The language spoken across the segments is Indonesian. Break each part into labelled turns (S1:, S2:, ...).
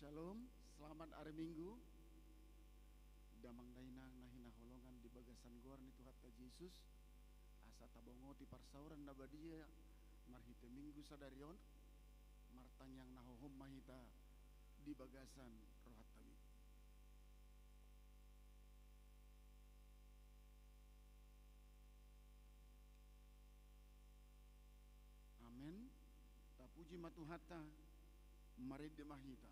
S1: Shalom, selamat hari Minggu. Damang dainang nahinaholongan di bagasan guar ni Tuhan ta Yesus. Asa tabongo ti parsauran na badia marhite Minggu sadarion. Martang yang nahohom mahita di bagasan rohat tabi. Amen. Tapuji matuhata marid de mahita.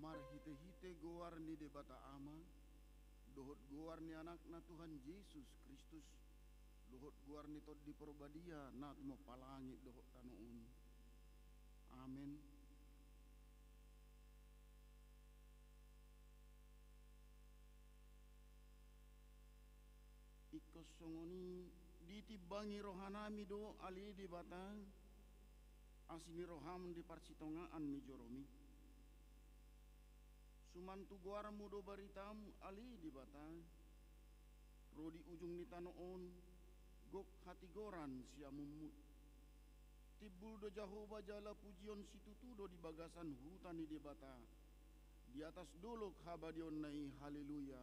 S1: Marhite-hite goar ni de bata ama, dohot goar ni anak na Tuhan Yesus Kristus, dohot goar ni tod di perbadia na tumo palangit dohot tanoon. Amen. Ikosongoni ditibangi rohanami do ali di bata, asini roham di parsitongaan ni Joromi. Sumantu guara mudo baritam ali di bata, rodi ujung ni tanoon, gok hati goran siamumut. Tibul do Jehovah jala pujion situtu do di bagasan hutan di bata, di atas dolok habadion nai haleluya.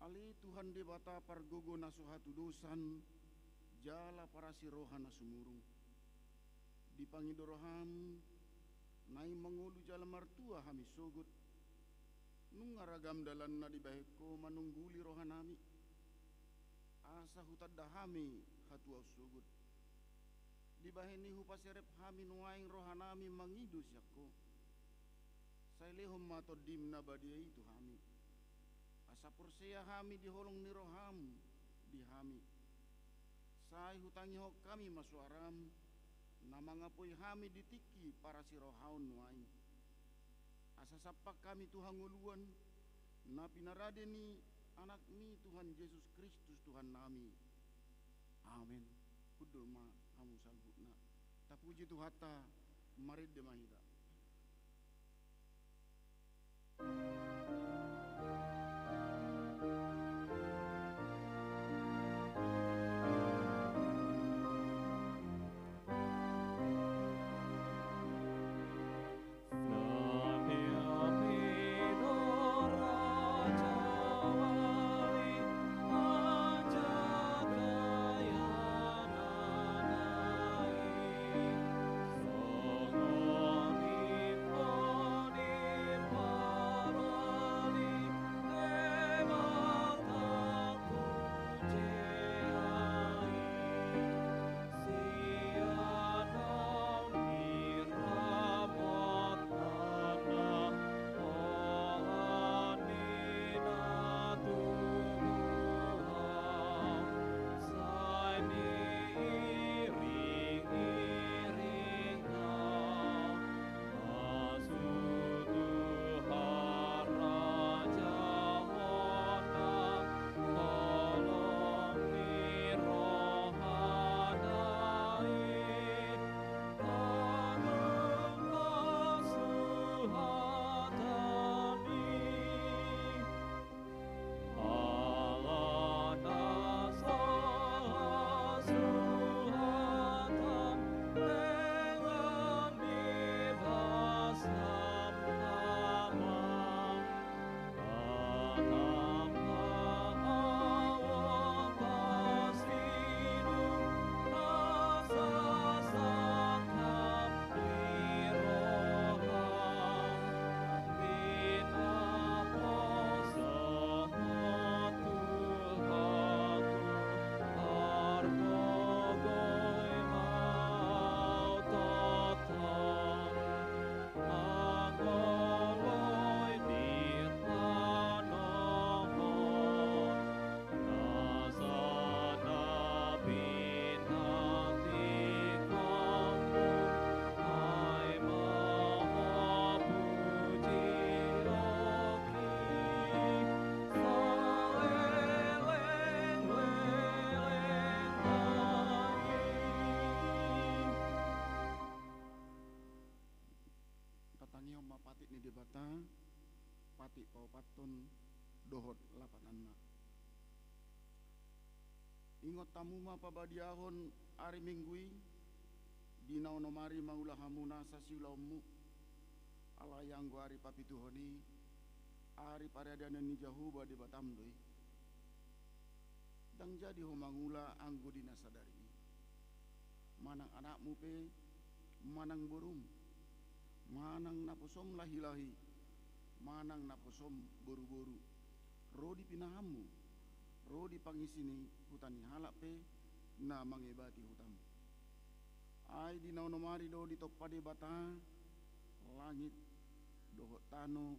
S1: Ali Tuhan di bata pargogo na suhatu dosan jala para si rohan na sumurung di pangidoroham nai mangulu jala martua hami sogut nung aragam dalan na di baheko manungguli rohanami asa hutad dahami hatua sogut di baheni hupaserep hami nuaing rohanami mangidu syakko sailehom matod dimna badia itu hami asa porseya hami di holong ni roham di hami sai hutangi hok kami masuaram na mangapoy hami ditiki para si rohaon nuaing asa sapa kami Tuhan nguluan, na pinaradeni anak ni Tuhan Yesus Kristus Tuhan nami. Amin. Kudul ma hamu salbutna. Tapuji Tuhata marid de mahida. Pati paupaton dohot lapananna. Ingot tamu ma pabadiahon ari minggui dina onomari maulah hamuna sasiulaumu ala yang gua ari papituhoni ari paradana ni jahuba di batamdoi dang jadi homangula anggo dina sadari manang anakmu pe manang borum manang naposom lahi-lahi manang naposom boru-boru rodi pinahamu rodi pangisini hutani halak pe na mangebati hutam ai di naonomari do di tokpade bata langit dohot tano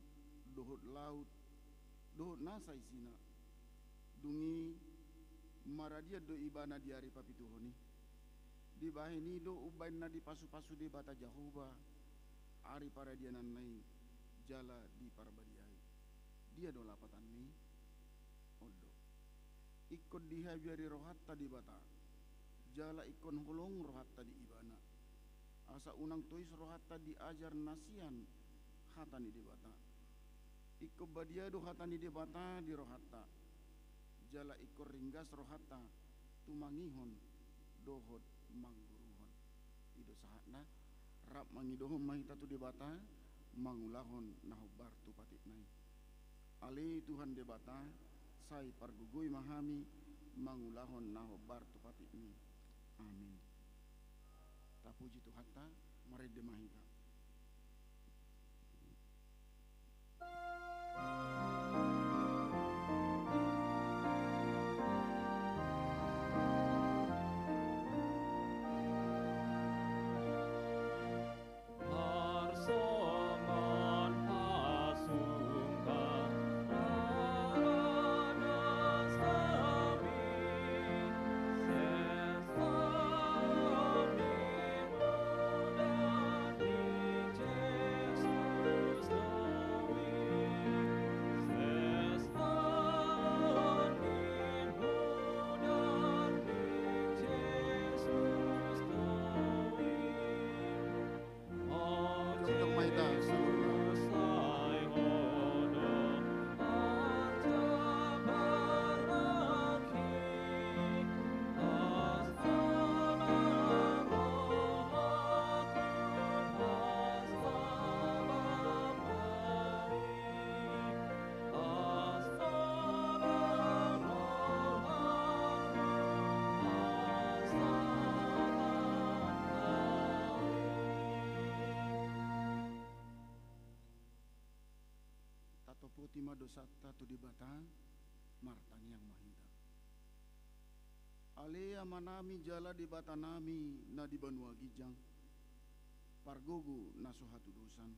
S1: dohot laut dohot nasa isina dungi maradia do ibana di ari papituhoni di bahini do ubain na di pasu-pasu di bata jahuba ari paradianan nai jala di parabadiai dia do lapatan ni odo ikut dihabiari rohatta di bata jala ikon holong rohatta di ibana asa unang tois rohatta diajar nasian hatani di bata ikut badiado hatani di bata di rohatta jala ikor ringgas rohatta tumangihon dohot mangguruhon ido sahatna rap mangidohon mahita tu di bata mangulahon nahobar tu patit nai ali Tuhan de bata sai pargugui mahami mangulahon nahobar tu patit ni amin tapuji Tuhan ta mari de mahita
S2: Di
S1: tima dosatta tu dibata martang yang mahida. Alea manami jala di bata nami na di banua gijang. Pargugu na suhatu dosan.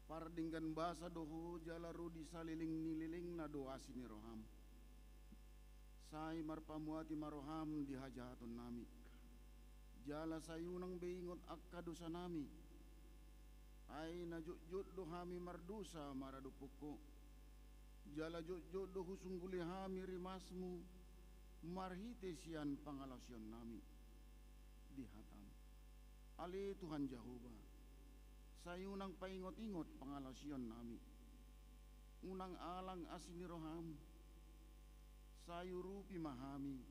S1: Pardinggan basa doho jala rudi saliling nililing na doa sini roham. Sai marpamuati maroham di hajahatun nami. Jala sayunang beingot akka dosa nami. Ai na jut dohami mardusa maradupuko. Jala jut dohu sunggulihami rimasmu. Marhite sian pangalasyon nami. Di hatam. Ali Tuhan Jehovah. Sayunang paingot-ingot pangalasyon nami. Unang alang asini roham. Sayurupi mahami.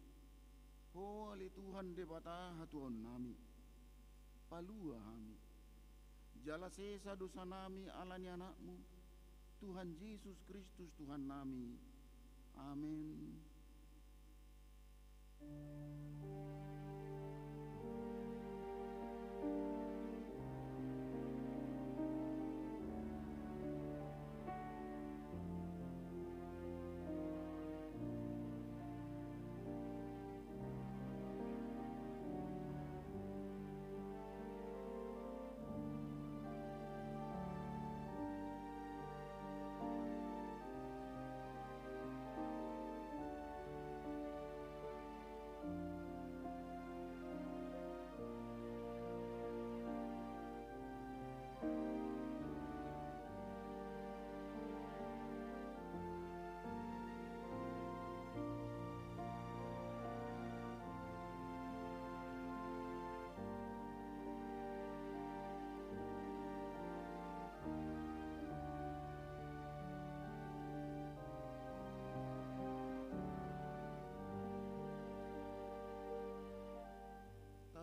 S1: Ho ali Tuhan debata hatuon nami. Palua hami. Jala sesa dosa nami alani anakmu. Tuhan Yesus Kristus Tuhan nami. Amin.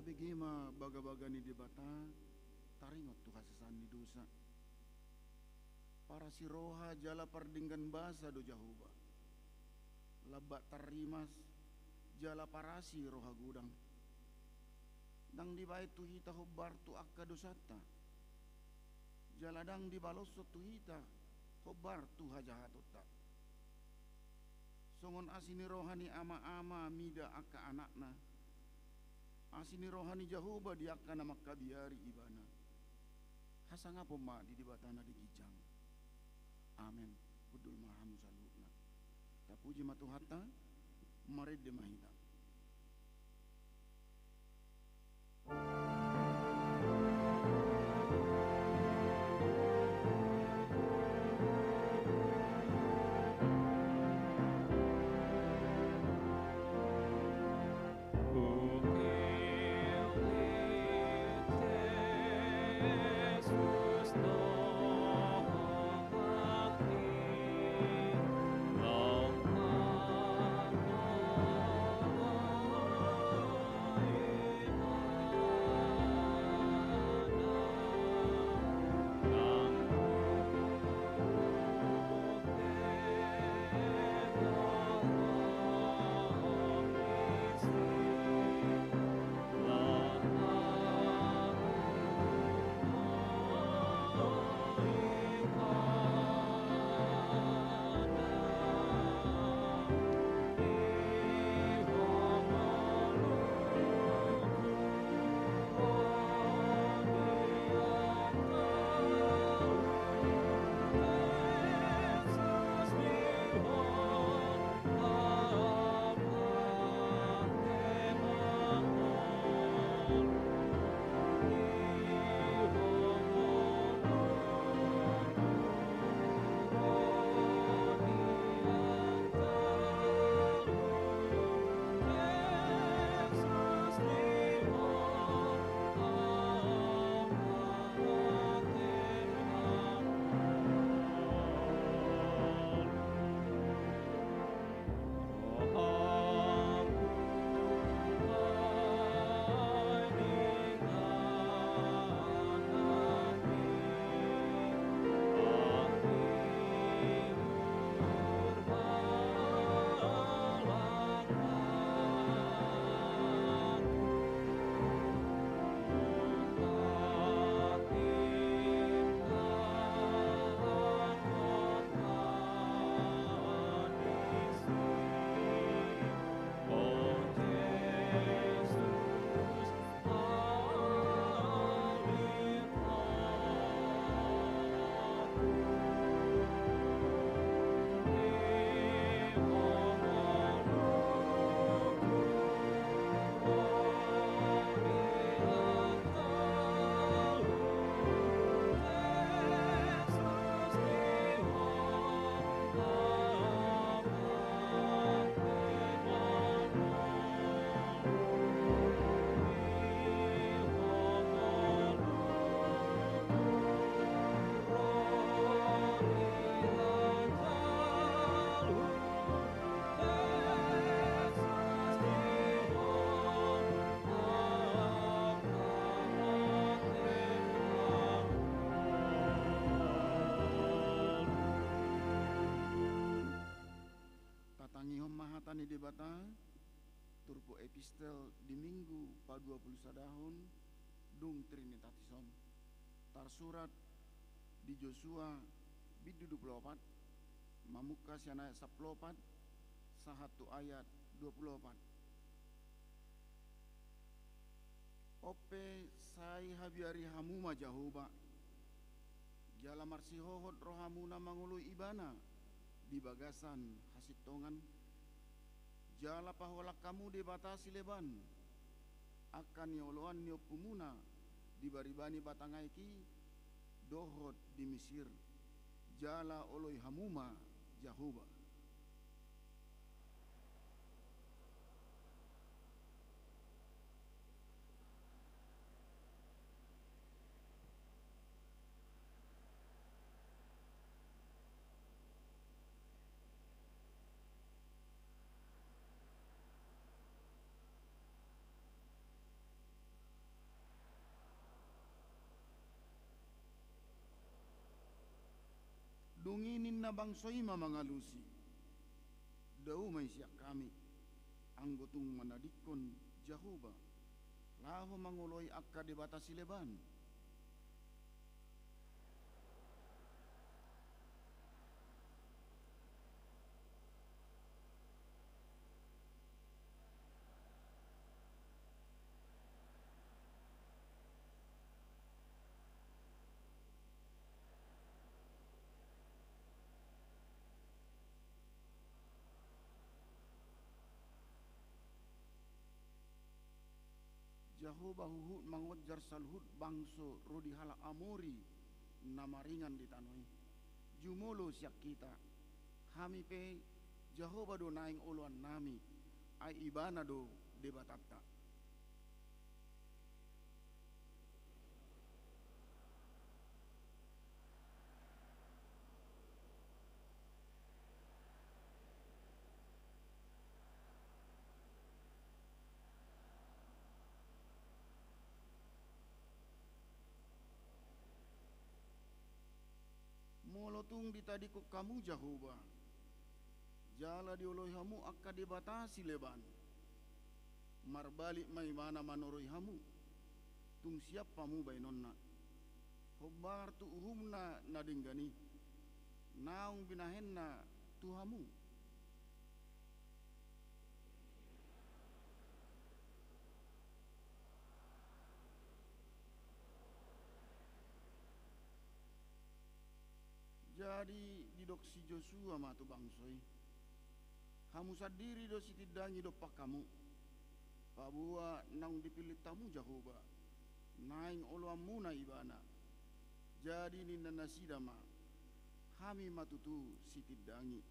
S1: Tabi gima baga-baga ni debata taringot tu hasasan ni dosa. Para si roha jala pardinggan basa do Jehovah. Labat tarimas jala parasi roha gudang. Dang di bait tu hita hobar tu akka dosata. Jala dang di balosot tu hita hobar tu hajahatota. Songon asini rohani ama-ama mida akka anakna. Asini rohani Jehovah di akka nama kabiari ibana. Hasanga poma di dibatana di gijang. Amin. Kudul mahamu salutna. Tapuji matuhata marid de mahina. bata turpo epistel di minggu pa 20 sadahun dung Trinitatis tarsurat di Joshua bidu 24 mamuka siana ayat 14 sahatu ayat 24. Ope sai habiari hamuma Jahoba jala marsihohot rohamuna mangului ibana di bagasan hasitongan jala paholak kamu dibatasi leban akan yoloan niopumuna di baribani batangaiki dohot di Mesir jala oloi hamuma Jahoba. Dunginin na bangsoy mamangalusi daw may siya kami ang gutong manadikon Jahoba laho manguloy akka di batasi leban. Jahoba huhut mangojar salhut bangso rodi hala amori namaringan di tanoi jumolo siak kita hami pe Jahoba do naing uluan nami ai ibana do debatata. Molotung ditadiko kamu Jahoba jala dioloi hamu akka dibatasi leban marbalik mai mana manoroi hamu tung siap pamu bainonna hobar tu uhumna nadinggani naung binahenna tu hamu. Jadi didok si Joshua matu bangsoi hamu sadiri do si tidangi do pak kamu pabua nang dipilih tamu Jahoba naing oluamu na ibana jadi ninda nasidama kami matutu si tidangi.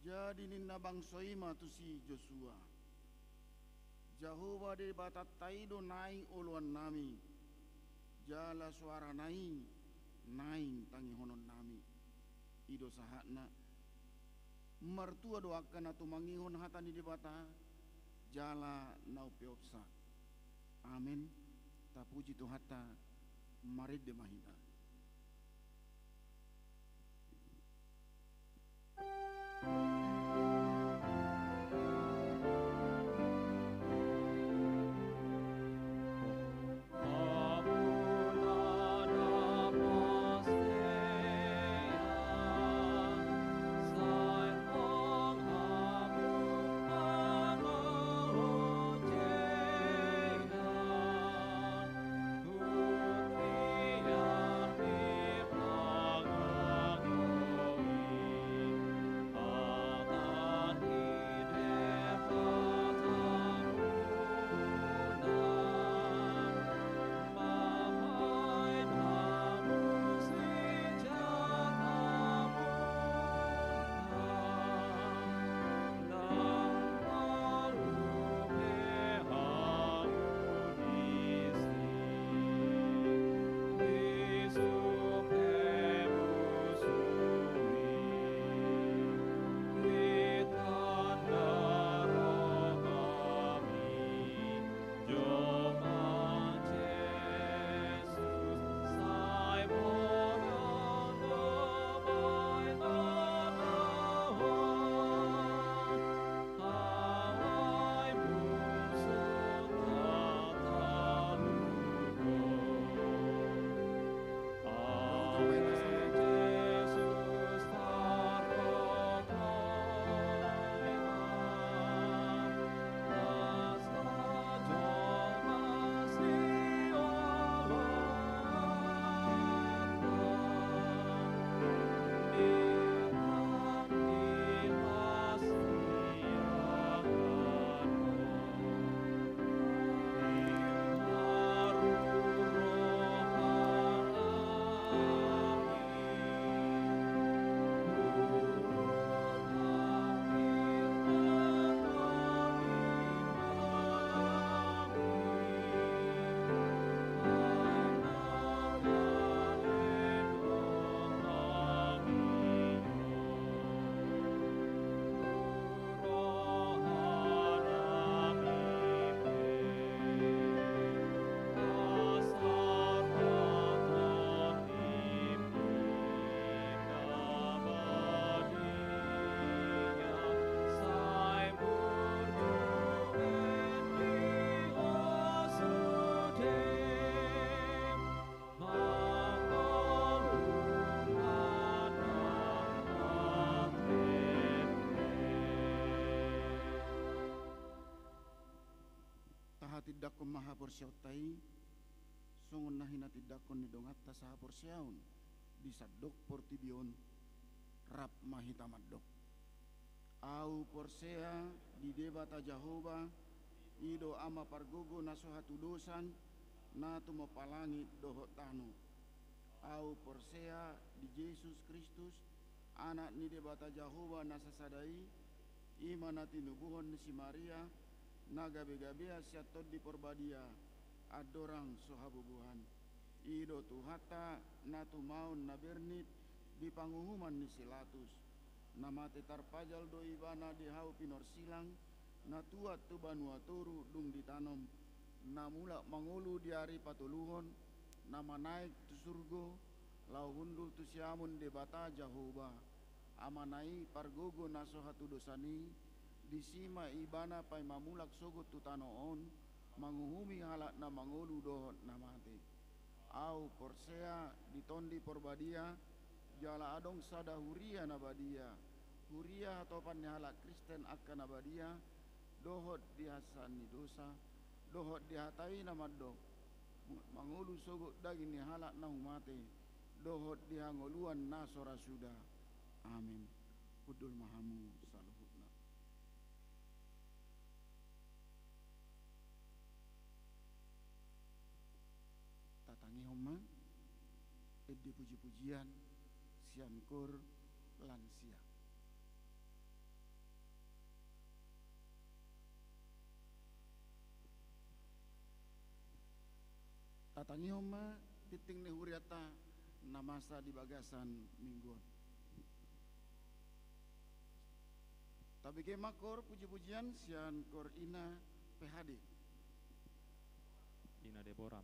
S1: Jadi ninna bangsoi matu si Joshua Jahoba de batat taido naing uluan nami jala suara naing tangi honon nami ido sahatna martua doakan atau mangihon hatani di bata jala nau peopsa amin tapuji tuhata marid de mahina.
S2: Hallelujah.
S1: tidakon maha porsiautai songon nahina tidakon ni dongatta saha porsiaun di sadok portibion rap mahitamadok au porsea di debata Jehova ido ama pargogo naso hatudosan na tumapalangi dohot tanu au porsea di Yesus Kristus anak ni debata Jehova nasasadai imana tinubuhon si Maria na gabe-gabea siatot di porbadia adorang sohabubuhan ido tuhata na tumaun na bernit di pangumuman ni silatus na mate tarpajal do ibana di hau pinor silang na tuat tu banua toru dung ditanom na mula mangulu di hari patuluhon na manaik tu surgo lau hundul tu siamun debata Jehova amanai pargogo naso hatu dosani disima ibana pai mamulak sogot tu tanoon manguhumi halak na mangulu dohot na mate au porsea ditondi porbadia jala adong sada huria na badia huria atau pannya halak Kristen akan abadia dohot dihasani dosa dohot dihatai na maddo mangulu sogot daging ni halak na humate dohot dihangoluan na sora sudah amin kudul mahamu saluhutna tatangi homa eddi puji-pujian siankur lansia tatangi homa titing ni huriata namasa di bagasan mingguan tapi kemakor puji-pujian siankor ina PHD
S2: Ina Deborah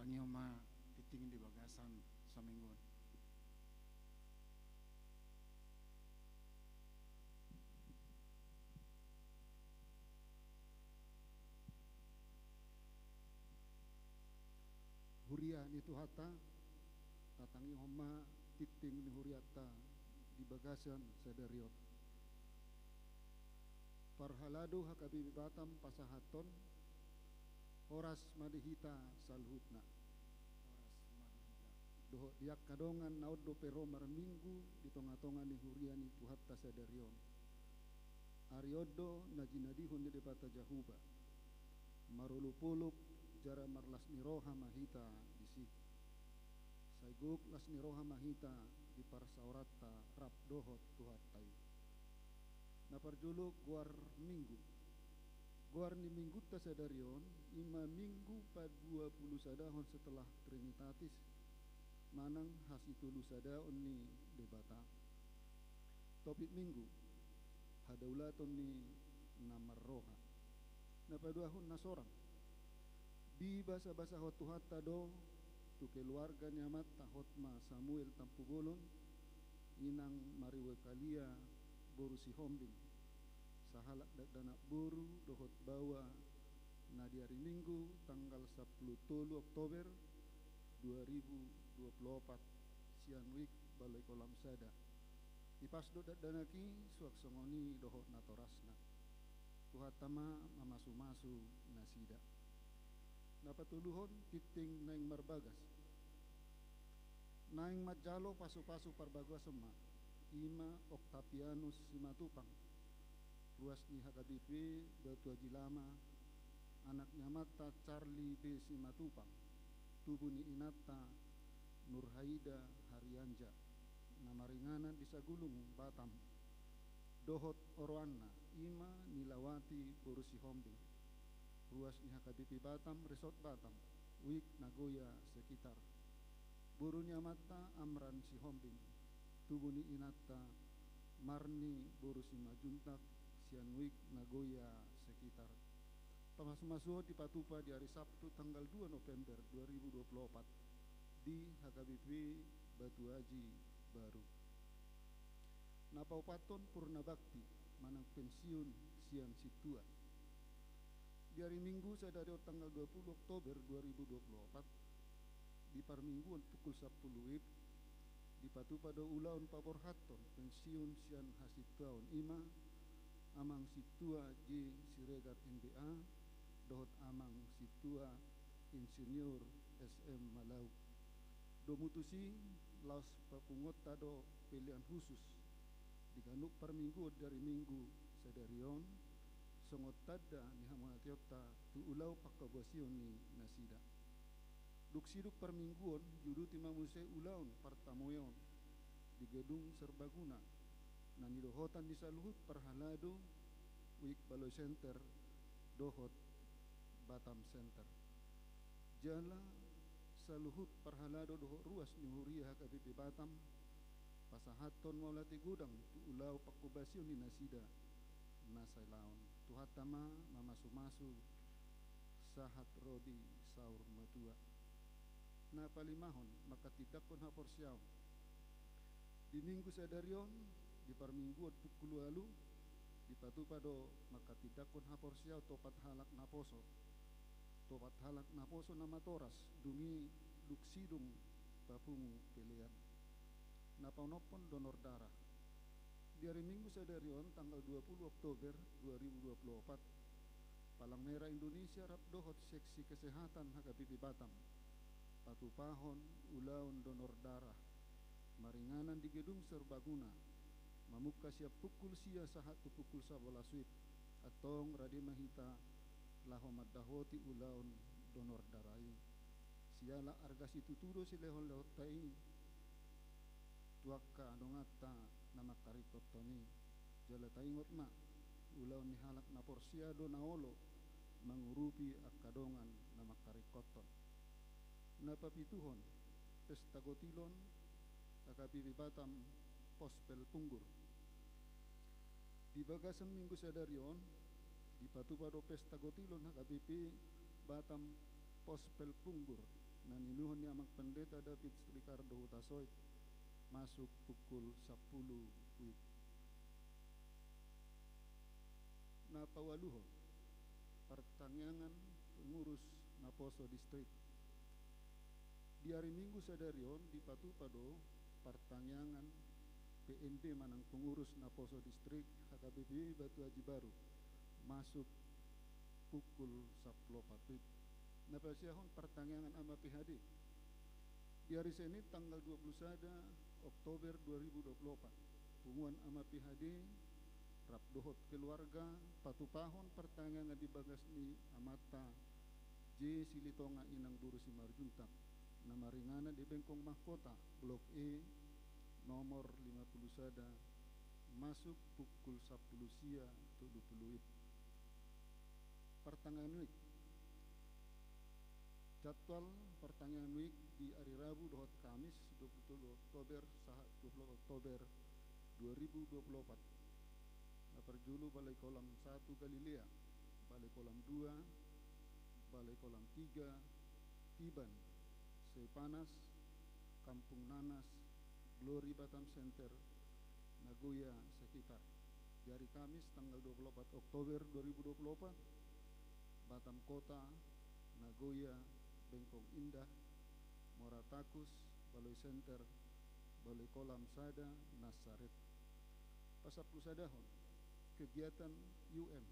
S1: tangi oma titing di bagasan saminggon.
S2: Huria ni tuhata tatangi homa titing ni huriata di bagasan sadariot. Parhalado hakabibi batam pasahaton horas madihita salhutna. Doho diak kadongan naudo pero marminggu di tonga-tonga ni huria ni tuhata sadarion. Ariodo najinadihun di debata jahuba. Marulupuluk jara marlas niroha mahita disi. Saiguk las niroha mahita di parsaurata rap dohot tuhatai. Naparjuluk guar minggu. Guar ni minggu ta sadarion 5 minggu pa 20 sadahon setelah Trinitatis manang hasitulu sadaon ni debata. Topik minggu hadaulaton ni namarroha. Napaduahun nasorang di basa-basa hotuhata do tu keluarga nyamat tahotma Samuel tampugolon inang mariwekalia boru si hombing sahalak dagdana boru dohot bawa na di hari Minggu tanggal 10 Oktober 2024 sian wik balai kolam sada ipasdo dagdanaki suak songoni dohot natorasna tuhatama mamasu-masu nasida napatuluhon titing naing marbagas naing majalo pasu-pasu parbagas sema Ima Octavianus Simatupang ruas ni hakabipi Batu Haji Lama anaknya mata Charlie B Simatupang tubuh ni inata Nurhaida Haryanja namaringanan di Sagulung Batam dohot Orwana Ima Nilawati Borusi Hombing ruas ni hakabipi Batam Resort Batam Wik Nagoya sekitar burunya mata Amran si Hombing tubuh ni inata Marni Borusi Majuntak Sianwik Nagoya sekitar pamas-masuh di Patupa di hari Sabtu tanggal 2 November 2024 di HKBP Batu Haji Baru. Napaupaton Purna Bakti manang pensiun sian situa di hari Minggu sadari tanggal 20 Oktober 2024 di parmingguan pukul 10 WIB di Patupa do ulaun paborhaton pensiun sian hasituaon ima amang situa J Siregar MBA dohot amang situa insinyur SM Malau do mutusi laos papungota do pilihan khusus diganuk parminggu dari minggu sadarion songot tada ni hamonatiota tu ulau pakabuasion ni nasida duk siduk parmingguon judu timamuse ulaun partamoyon di gedung serbaguna na nidohotan di saluhut parhalado wik baloi center dohot Batam Center jala saluhut parhalado dohot ruas ni huria hakabipi Batam pasahaton maulati gudang tu ulau pakubasion ni nasida nasailaon tuhatama mamasu-masu sahat rodi saur matua na palimahon maka tidak pun haporsiaw di minggu sadarion di parmingguan pukul lalu di Patupa do maka tidak pun haporsiaw topat halak naposo nama toras dungi luksidung papungu pilihan napaunopon donor darah di hari Minggu sadarion tanggal 20 Oktober 2024 Palang Merah Indonesia rap dohot seksi kesehatan hakabipi Batam patupahon ulaun donor darah maringanan di gedung serbaguna mamuka siap pukul sia sahatu pukul 11 WIB atong radi mahita lahomad dahoti ulaun donor darai siala argasi tuturo si lehon lehot taing tuaka dongata nama karikotoni jala taingot ma ulaun ni halak na porsiado naolo mangurupi akadongan nama karikoton napapituhon pesta gotilon hakabipi Batam Pospel Punggur di bagasan minggu sadarion di Patupa do pesta gotilon hakabipi Batam Pospel Punggur Naninuhon ni Amang Pendeta David Ricardo Hutasoit masuk pukul 10 WIB. Napawaluhon pertanyaan pengurus Naposo Distrik. Di hari Minggu sadarion di Patupado pertanyaan PNB Manang pengurus Naposo Distrik HKBP Batu Haji Baru masuk pukul 10 WIB. Napasiahon pertanyaan ama PHD di hari Senin tanggal 21 Oktober 2024 punguan ama PHD rap dohot keluarga patupahon pertanyaan di bagas ni amata J Silitonga Inang Buru Simarjuntak nama ringana di Bengkong Mahkota Blok E nomor 51 masuk pukul 10 sia 30 pertanyaan week. Jadwal pertanyaan week di hari Rabu dohot Kamis 20 Oktober sahat 20 Oktober 2024. Naperjulu Balai Kolam 1 Galilea, Balai Kolam 2, Balai Kolam 3, Tiban, Sepanas, Kampung Nanas, Glory Batam Center, Nagoya sekitar. Di hari Kamis tanggal 24 Oktober 2024, Batam Kota, Nagoya, Bengkong Indah, Moratakus, Baloi Center, Balai Kolam Sada, Nasaret. Pasaplu sadahon kegiatan UM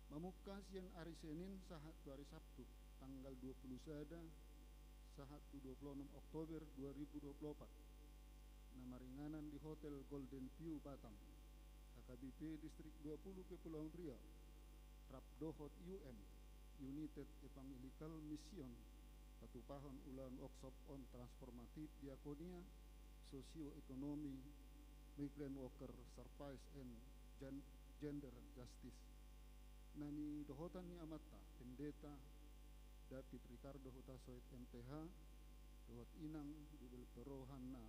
S2: Mamukas yang hari Senin sahat hari Sabtu tanggal 21 sahat 26 Oktober 2024 nama ringanan di Hotel Golden View Batam HKBP Distrik 20 Kepulauan Riau Rapdohot UM United Evangelical Mission Patupahon ulan workshop on transformatif diakonia sosioekonomi migrant worker service and gender justice. Nani dohotan ni amata pendeta David Ricardo Hutasoit MPH dohot inang di Belperohan na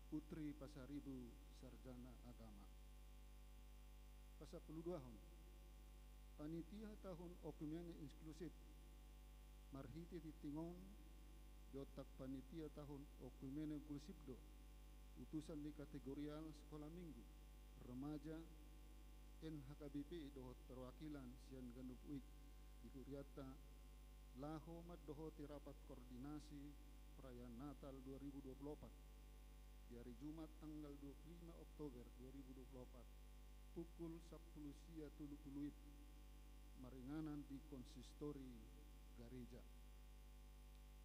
S2: Putri Pasaribu Sarjana Agama. Pasapuluduahon panitia tahun okumene inklusif marhiti titingon jotak panitia tahun okumene inklusif do utusan di kategorial sekolah minggu remaja NHKBP dohot perwakilan sian gandup uik di Huriata laho mad dohoti rapat koordinasi perayaan Natal 2024 di hari Jumat tanggal 25 Oktober 2024 pukul 10 sia 30 maringanan di konsistori Gareja.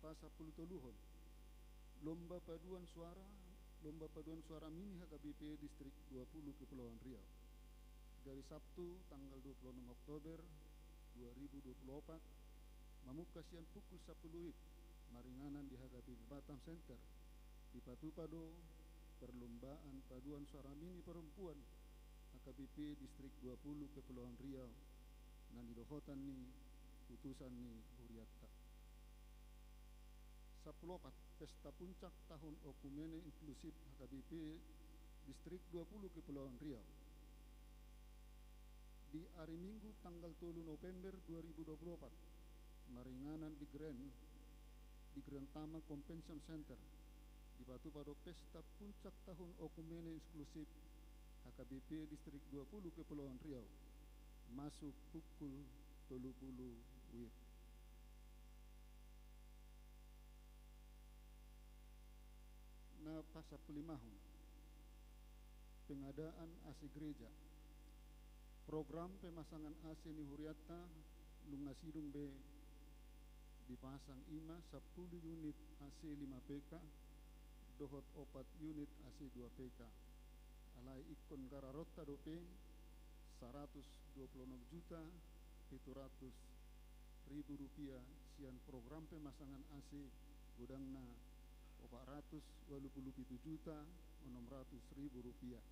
S2: Pasapuluh toluhon lomba paduan suara mini HKBP Distrik 20 Kepulauan Riau dari Sabtu tanggal 26 Oktober 2024 mamukasian pukul 10 maringanan di HKBP Batam Center di Patupado perlombaan paduan suara mini perempuan HKBP Distrik 20 Kepulauan Riau dan didohotan ni putusan ni Huriata. Saplopat pesta puncak tahun okumene inklusif HKBP Distrik 20 Kepulauan Riau di hari Minggu tanggal 3 November 2024 maringanan di Grand Tama Convention Center di Patupado pesta puncak tahun okumene inklusif HKBP Distrik 20 Kepulauan Riau masuk pukul 30 WIB. Na pasapulimahon pengadaan AC gereja program pemasangan AC ni Huriata lungasidung be dipasang ima 10 unit AC 5 PK dohot 4 unit AC 2 PK alai ikon gararota dope 126.700.000 rupiah sian program pemasangan AC gudangna 487.600.000 rupiah.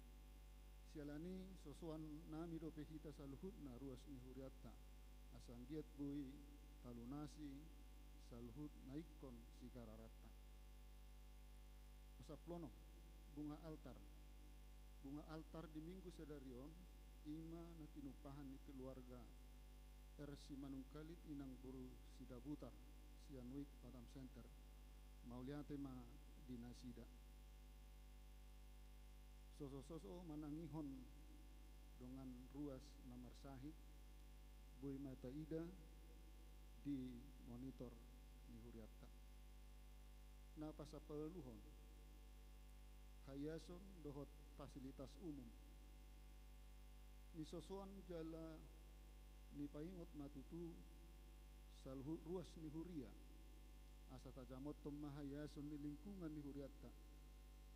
S2: Sialani sosuan nami dope hita saluhut na ruas ni Huriata asanggiat bui talunasi saluhut naikon si gararata. Pasaplono bunga altar di minggu sedarion ima na tinupahan ni keluarga RC Manungkalit Inang Buru Sidabutar sian wik Batam Center mauliate ma dinasida soso manangihon dengan ruas nomor sahid boy mata ida di monitor ni huriatta na pasapeluhon hayason dohot fasilitas umum ni sosoan jala ni paingot matutu sal ruas ni huria asa tajamot mahayason ni lingkungan ni huriatta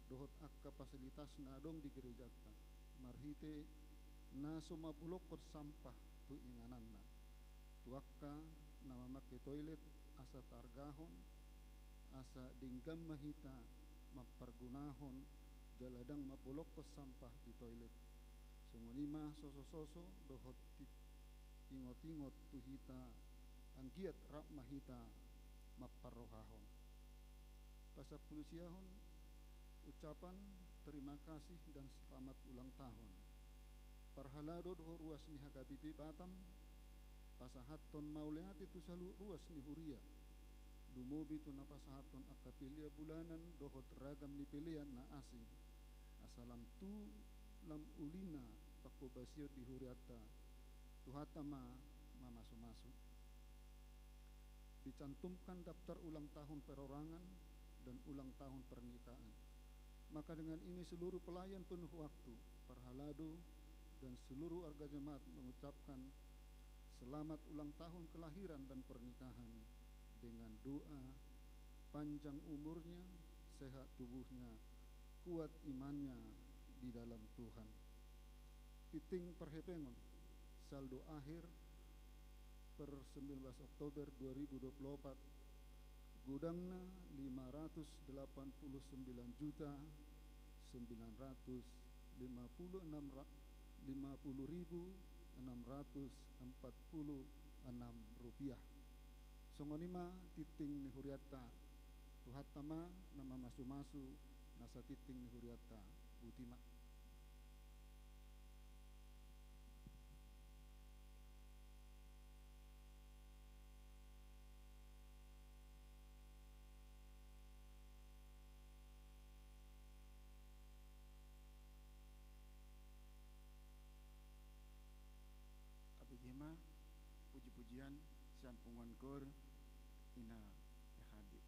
S2: dohot akka fasilitas na dong di gerejatta marhite na sumabulokot sampah tu ingananna tuakka na mamake toilet asa targahon asa dinggam mahita mapargunahon jaladang mapulokot sampah di toilet sungunima soso dohot ingot-ingot tuhita anggiat rap mahita maparrohahon pasapulusiahon ucapan terima kasih dan selamat ulang tahun parhalado doho ruas ni Hakabibi Batam pasahaton mauleati tu salu ruas ni huria dumubi tu na pasahaton akapilia bulanan dohot ragam ni pilihan na asing asalam tu lam ulina pakobasio di huriata tuhatama mamasu-masu dicantumkan daftar ulang tahun perorangan dan ulang tahun pernikahan. Maka dengan ini seluruh pelayan penuh waktu Parhalado dan seluruh warga jemaat mengucapkan selamat ulang tahun kelahiran dan pernikahan dengan doa panjang umurnya, sehat tubuhnya, kuat imannya di dalam Tuhan. Titing perhepengon saldo akhir per 19 Oktober 2024 gudangna 589 juta 950.646 rupiah. Songonima titing ni huriata tuhatama nama masu-masu nasa titing ni huriata butima.
S1: Abigema puji-pujian sian pungongkur ina ehadi.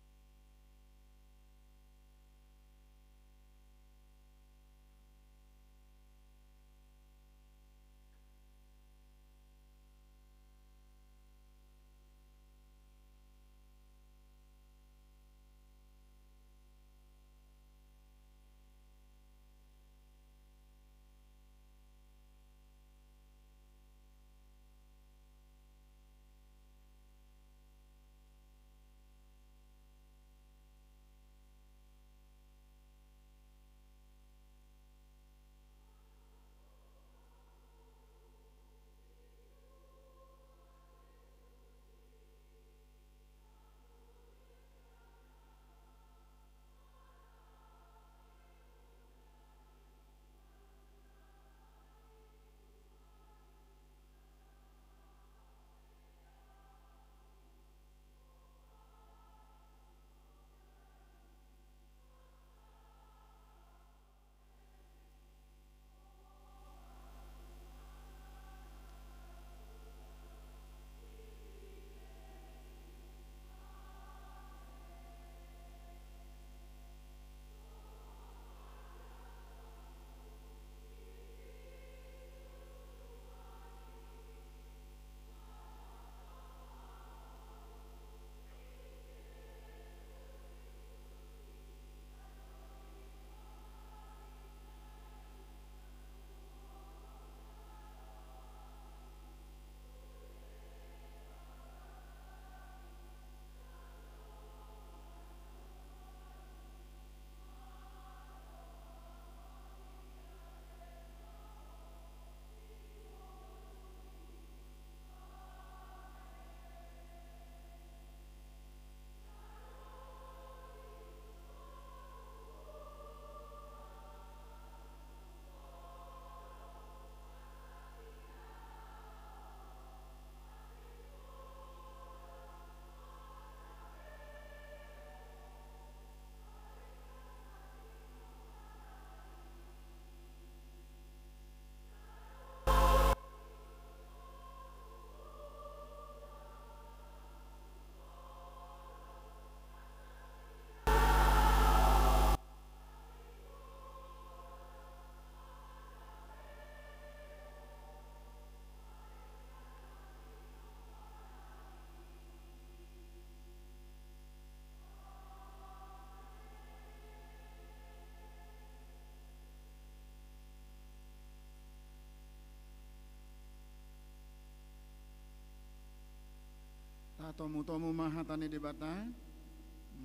S1: Satomu-tomu mahatani debata,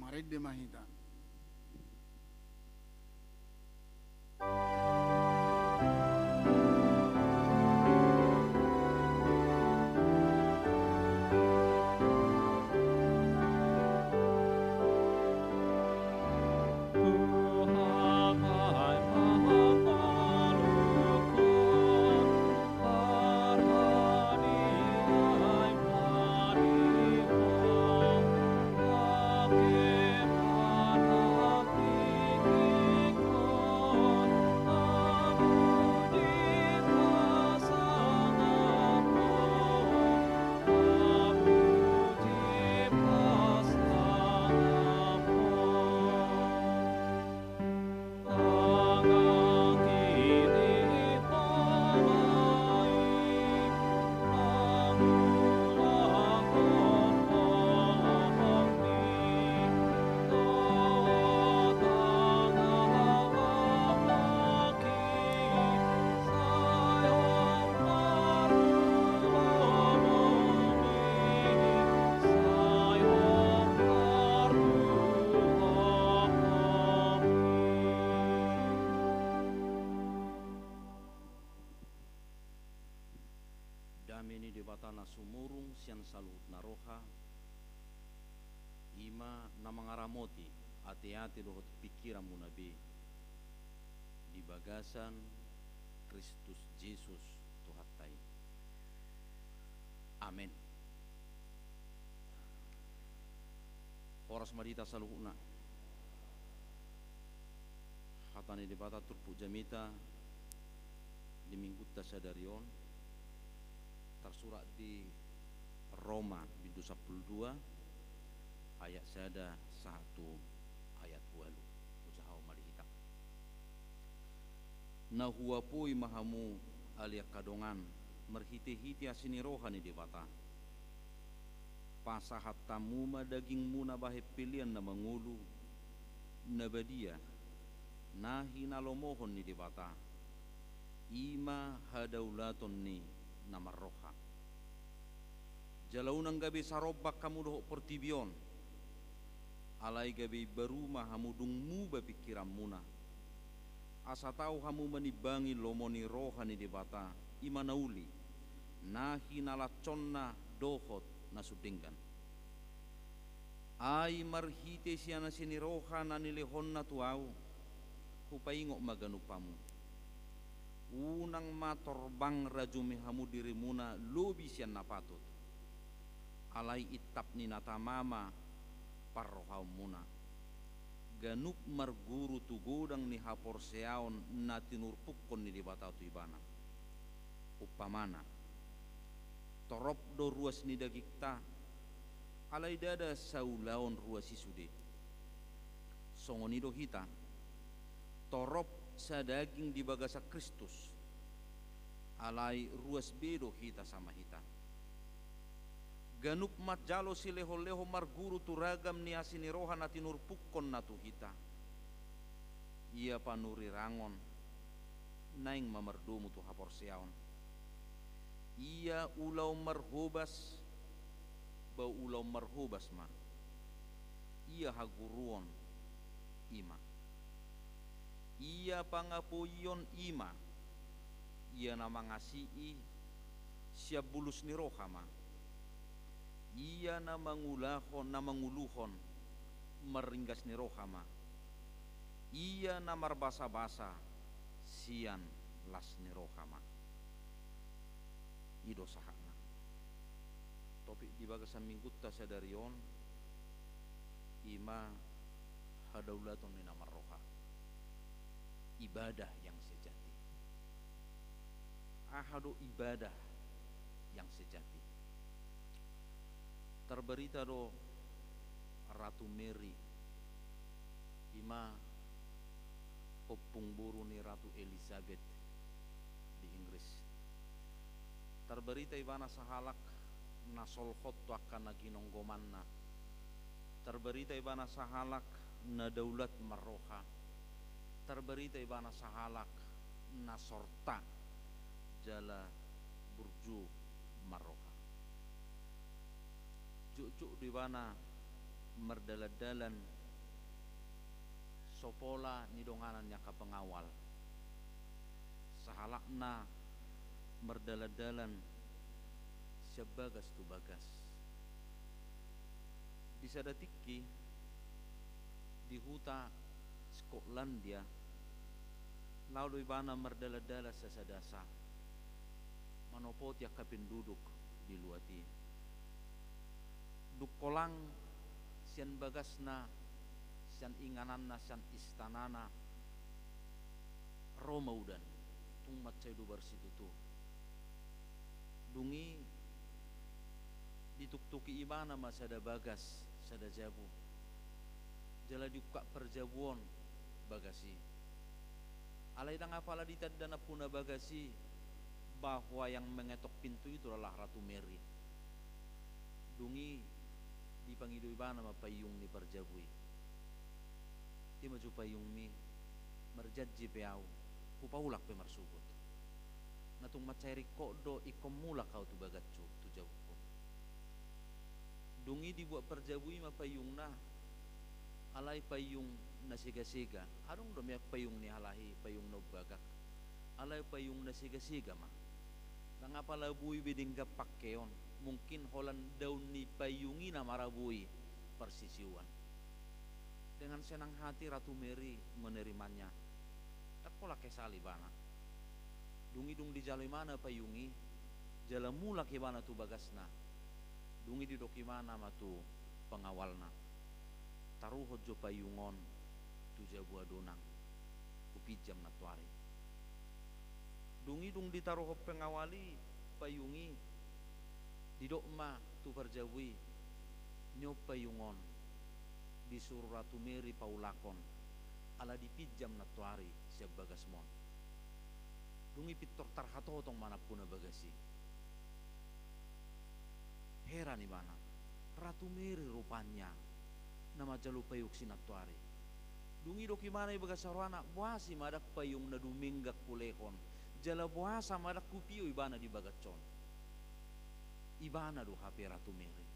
S1: marid de mahita.
S3: Damini debata na sumurung sian salut na roha ima na mangaramoti ati-ati dohot pikiran mo nabi di bagasan Kristus Jesus Tuhatay. Amen. Oras marita saluhuna hatani debata turpu jamita di minggutta sadarion tersurat di Roma bintu 12 ayat sada 1 ayat 2 usaha marihita na huapui mahamu alia kadongan merhiti-hiti asini rohani debata pasahat tamu daging muna bahe pilihan na mangulu na badia nahi nalomohon ni debata ima hadaulaton ni nama roha jalaunang gabi sarobak kamu doh portibion alai gabi baru mahamudung mu bapikiran muna asa tahu hamu manibangi lomoni rohani debata imanauli nahi nalaconna dohot nasudinggan ai marhite siana sini roha nanilehonna tuau hupaingok maganupamu unang matorbang rajumi hamu dirimuna lobi sian napatut alai itap ni natamama parrohau muna ganuk marguru tu godang ni hapor seaon natinur pukkon ni dibata tu ibana upamana torop do ruas ni dagikta alai dada saulaon ruas isude songonido hita torop sadaging di bagasa Kristus alai ruas bedo hita sama hita ganuk mat jalo si leho-leho marguru turagam ni asini roha natinur pukkon natu hita ia panuri rangon naing mamardumu tu hapor siaon ia ulau marhobas bau ulau marhobas ma ia haguruon ima ia pangapuyon ima ia nama ngasihi siap bulus ni rohama ia nama nguluhon meringgas ni rohama ia nama basa-basa sian las ni rohama ido sahana topik di bagasan minggutta sadarion ima hadaulaton ni nama roha ibadah yang sejati ahadu ibadah yang sejati terberita do Ratu Mary ima opung buru ni Ratu Elizabeth di Inggris terberita ibana sahalak nasolhot tu akan naginonggomanna terberita ibana sahalak na daulat marroha terberita ibana sahalak nasorta jala burju marroha juk di bana merdaladalan sopola ni donganannya ka pengawal sahalakna merdaladalan sebagas tu bagas di sadatiki di huta Skotlandia lalu ibana merdaladala sa sadasa manopot yak kapinduduk di luati dukolang sian bagasna sian ingananna sian istanana romaudan tung matcay du barsitutu dungi dituktuki ibana masada bagas sada jabu jala diuka perjabuan bagasi alai dang apala ditadana puna bagasi bahwa yang mengetok pintu itu adalah Ratu Mary dungi dipangidu ibana mapayung ni perjabui di maju payung mi merjadji peau kupaulak pe marsubut natung macairi kodo ikomula kau tu bagatcu tu jauhku dungi dibuat perjabui mapayungna alai payung na siga-siga adong domiak payung ni halahi payung no bagak alai payung na siga-siga mah nangapa labui bidingga pakeon mungkin holan daun ni payungi na marabui persisiuan dengan senang hati Ratu Mary menerimanya tak pola kesali bana dungi dung di jalui mana payungi jala mula ke bana tu bagasna dungi di doki mana matu pengawalna taruh hojo payungon tu jabua donang kupijam na tuari dungi dung ditaruh pengawali payungi didokma tu perjabui nyop payungon disuruh Ratu Mary paulakon ala dipijam na tuari siap bagasmon dungi pitor tarhato tong manapun bagasi heran ibana Ratu Mary rupanya nama jalu payuk sinatuari dungi doki mana ibaga sarwana buasi madak payung na duminggak kulekon jala buasa madak kupiu ibana di bagacon ibana do hape Ratu Mary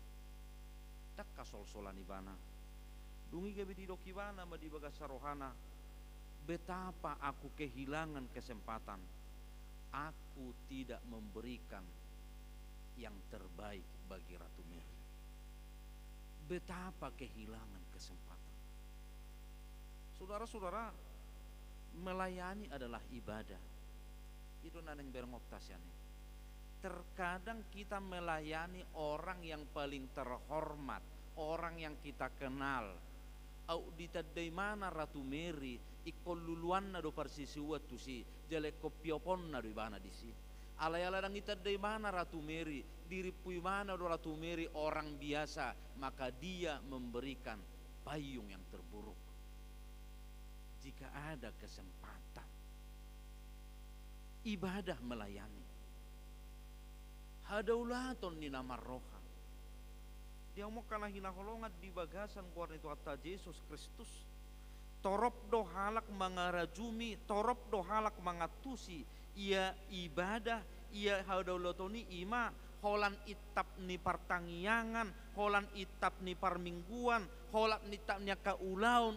S3: tak kasol-solan ibana dungi gabi di doki mana ma di baga sarohana betapa aku kehilangan kesempatan aku tidak memberikan yang terbaik bagi Ratu Mary betapa kehilangan kesempatan. Saudara-saudara, melayani adalah ibadah. Itu naneng berngoptasiane. Terkadang kita melayani orang yang paling terhormat, orang yang kita kenal. Au ditadai mana Ratu Mary ikoluluanna do parsisiwa tu si jale kopioponna do ibana disi. Alay-alay dang itadai mana Ratu Mary diripui mana do Ratu Mary orang biasa maka dia memberikan payung yang terburuk jika ada kesempatan ibadah melayani hadaulaton ni nama roha dia mau kalah hinaholongat di bagasan kuarna itu atta Yesus Kristus torop do halak mangarajumi torop do halak mangatusi ia ibadah ia hadaulotoni ima holan itap ni partangiangan holan itap ni parmingguan holan itap ni ka ulaun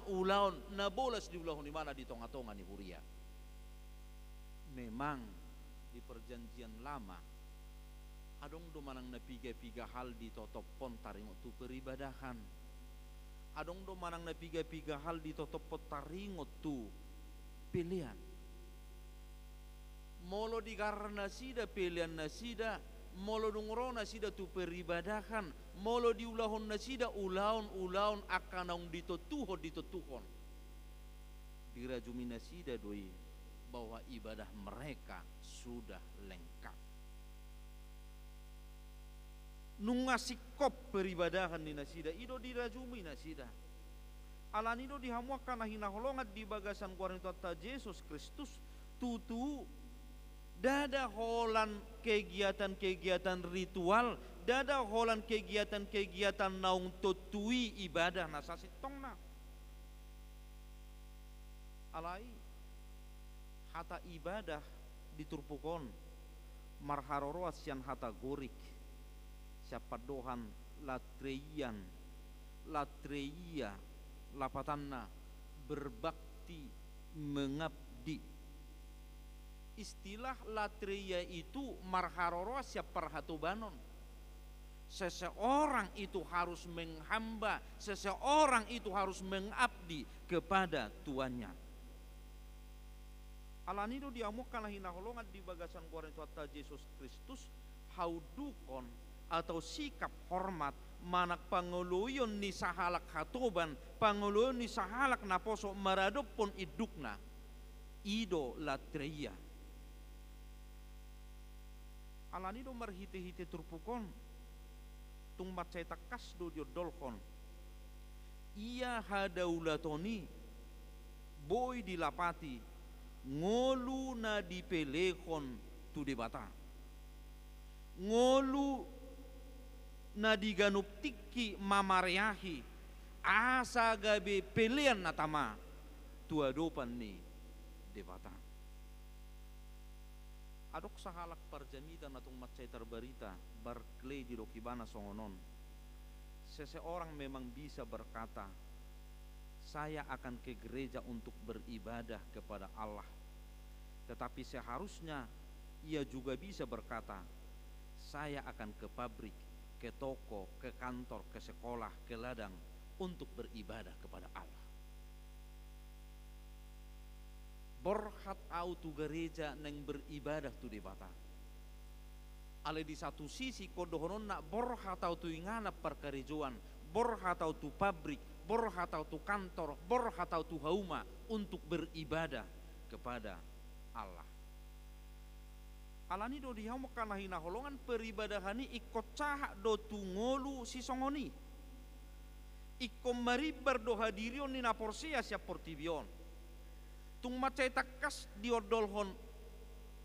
S3: na bolas di ulah ni mana di tonga-tonga ni huria memang di perjanjian lama adong do manang na piga-piga hal di totopon taringo tu peribadahan adong do manang na piga-piga hal di totopon taringo tu pilihan molo di karena sida pilihan nasida molo dungro nasida tu peribadahan molo di ulahon nasida ulaun akanong ditotuhon dirajumi nasida doi bahwa ibadah mereka sudah lengkap nungasikop peribadahan ni nasida ido dirajumi nasida alanido dihamuakan hinaholongat di bagasan kuarna Yesus Kristus tutu dada holan kegiatan-kegiatan ritual dada holan kegiatan-kegiatan naung tutui ibadah nasasitongna alai hata ibadah diturpukon marharoro asian hata gorik siapa dohan latreian, latreia, lapatanna, berbakti, mengabdi. Istilah latreia itu marharoro siap perhatubanon. Seseorang itu harus menghamba, seseorang itu harus mengabdi kepada tuannya. Alanido diamukan hinaholongan di bagasan kuaren Tuhan Yesus Kristus haudukon atau sikap hormat manak panguluyon ni sahalak hatoban, panguluyon ni sahalak naposo maradopon idukna ido latreia. Alanido marhite-hite turpukon tung macay takas do diodolkon ia hadaulatoni boy dilapati ngolu na dipelekon tu debata ngolu na diganup tiki mamareahi asa gabe pelean natama tuadopan ni debata adok sahalak parjamitan atong macay terbarita barklay di dokibana songonon. Seseorang memang bisa berkata, saya akan ke gereja untuk beribadah kepada Allah. Tetapi seharusnya ia juga bisa berkata, saya akan ke pabrik, ke toko, ke kantor, ke sekolah, ke ladang untuk beribadah kepada Allah. Borhat au tu gereja neng beribadah tu di bata. Ale di satu sisi kodohonon nak borhat au tu ingana perkerejuan, borhat au tu pabrik, borhat au tu kantor, borhat au tu hauma untuk beribadah kepada Allah. Alani do dihamu kana hina holongan peribadahani ikut cahak do tu ngolu si songoni. Iko maribar do hadirion ni naporsia siap portibion. Tung macay takas diodolhon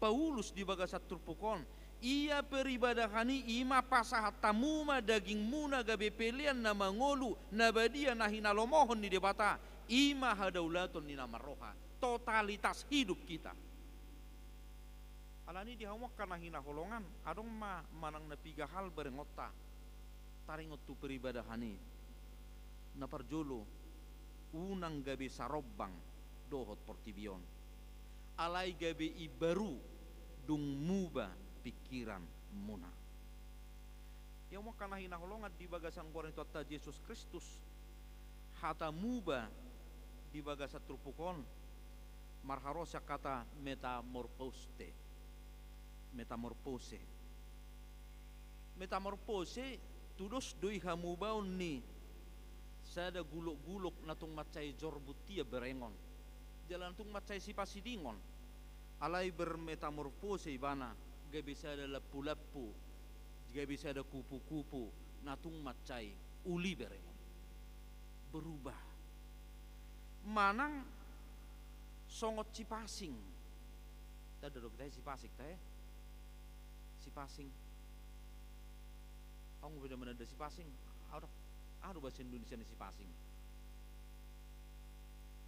S3: Paulus di bagasat turpukon ia peribadahani ima pasahat tamuma daging muna gabe pelian na mangolu nabadia na hinalomohon ni debata ima hadaulaton ni nama roha totalitas hidup kita. Alani dihawak karena hinaholongan adong manang napiga hal berengota taringot tu peribadahani na parjolo unang gabe sarobang dohot portibion alai gabe ibaru dung muba pikiran muna yang mau kana hinaholongan di bagasan kuaren Tuhan Yesus Kristus hata muba di bagasat trupukon marharosya kata metamorpose tudos doi hamubaon ni sada gulok-gulok natung macay jorbutia berengon jalan tung macay sipasidingon alai bermetamorfose ibana gabe sada lapu-lapu gabe sada kupu-kupu natung macay uli berengon berubah manang songot sipasing tada do kita sipasik teh sipasing ang beda-beda da sipasing ada bahasa Indonesia ni sipasing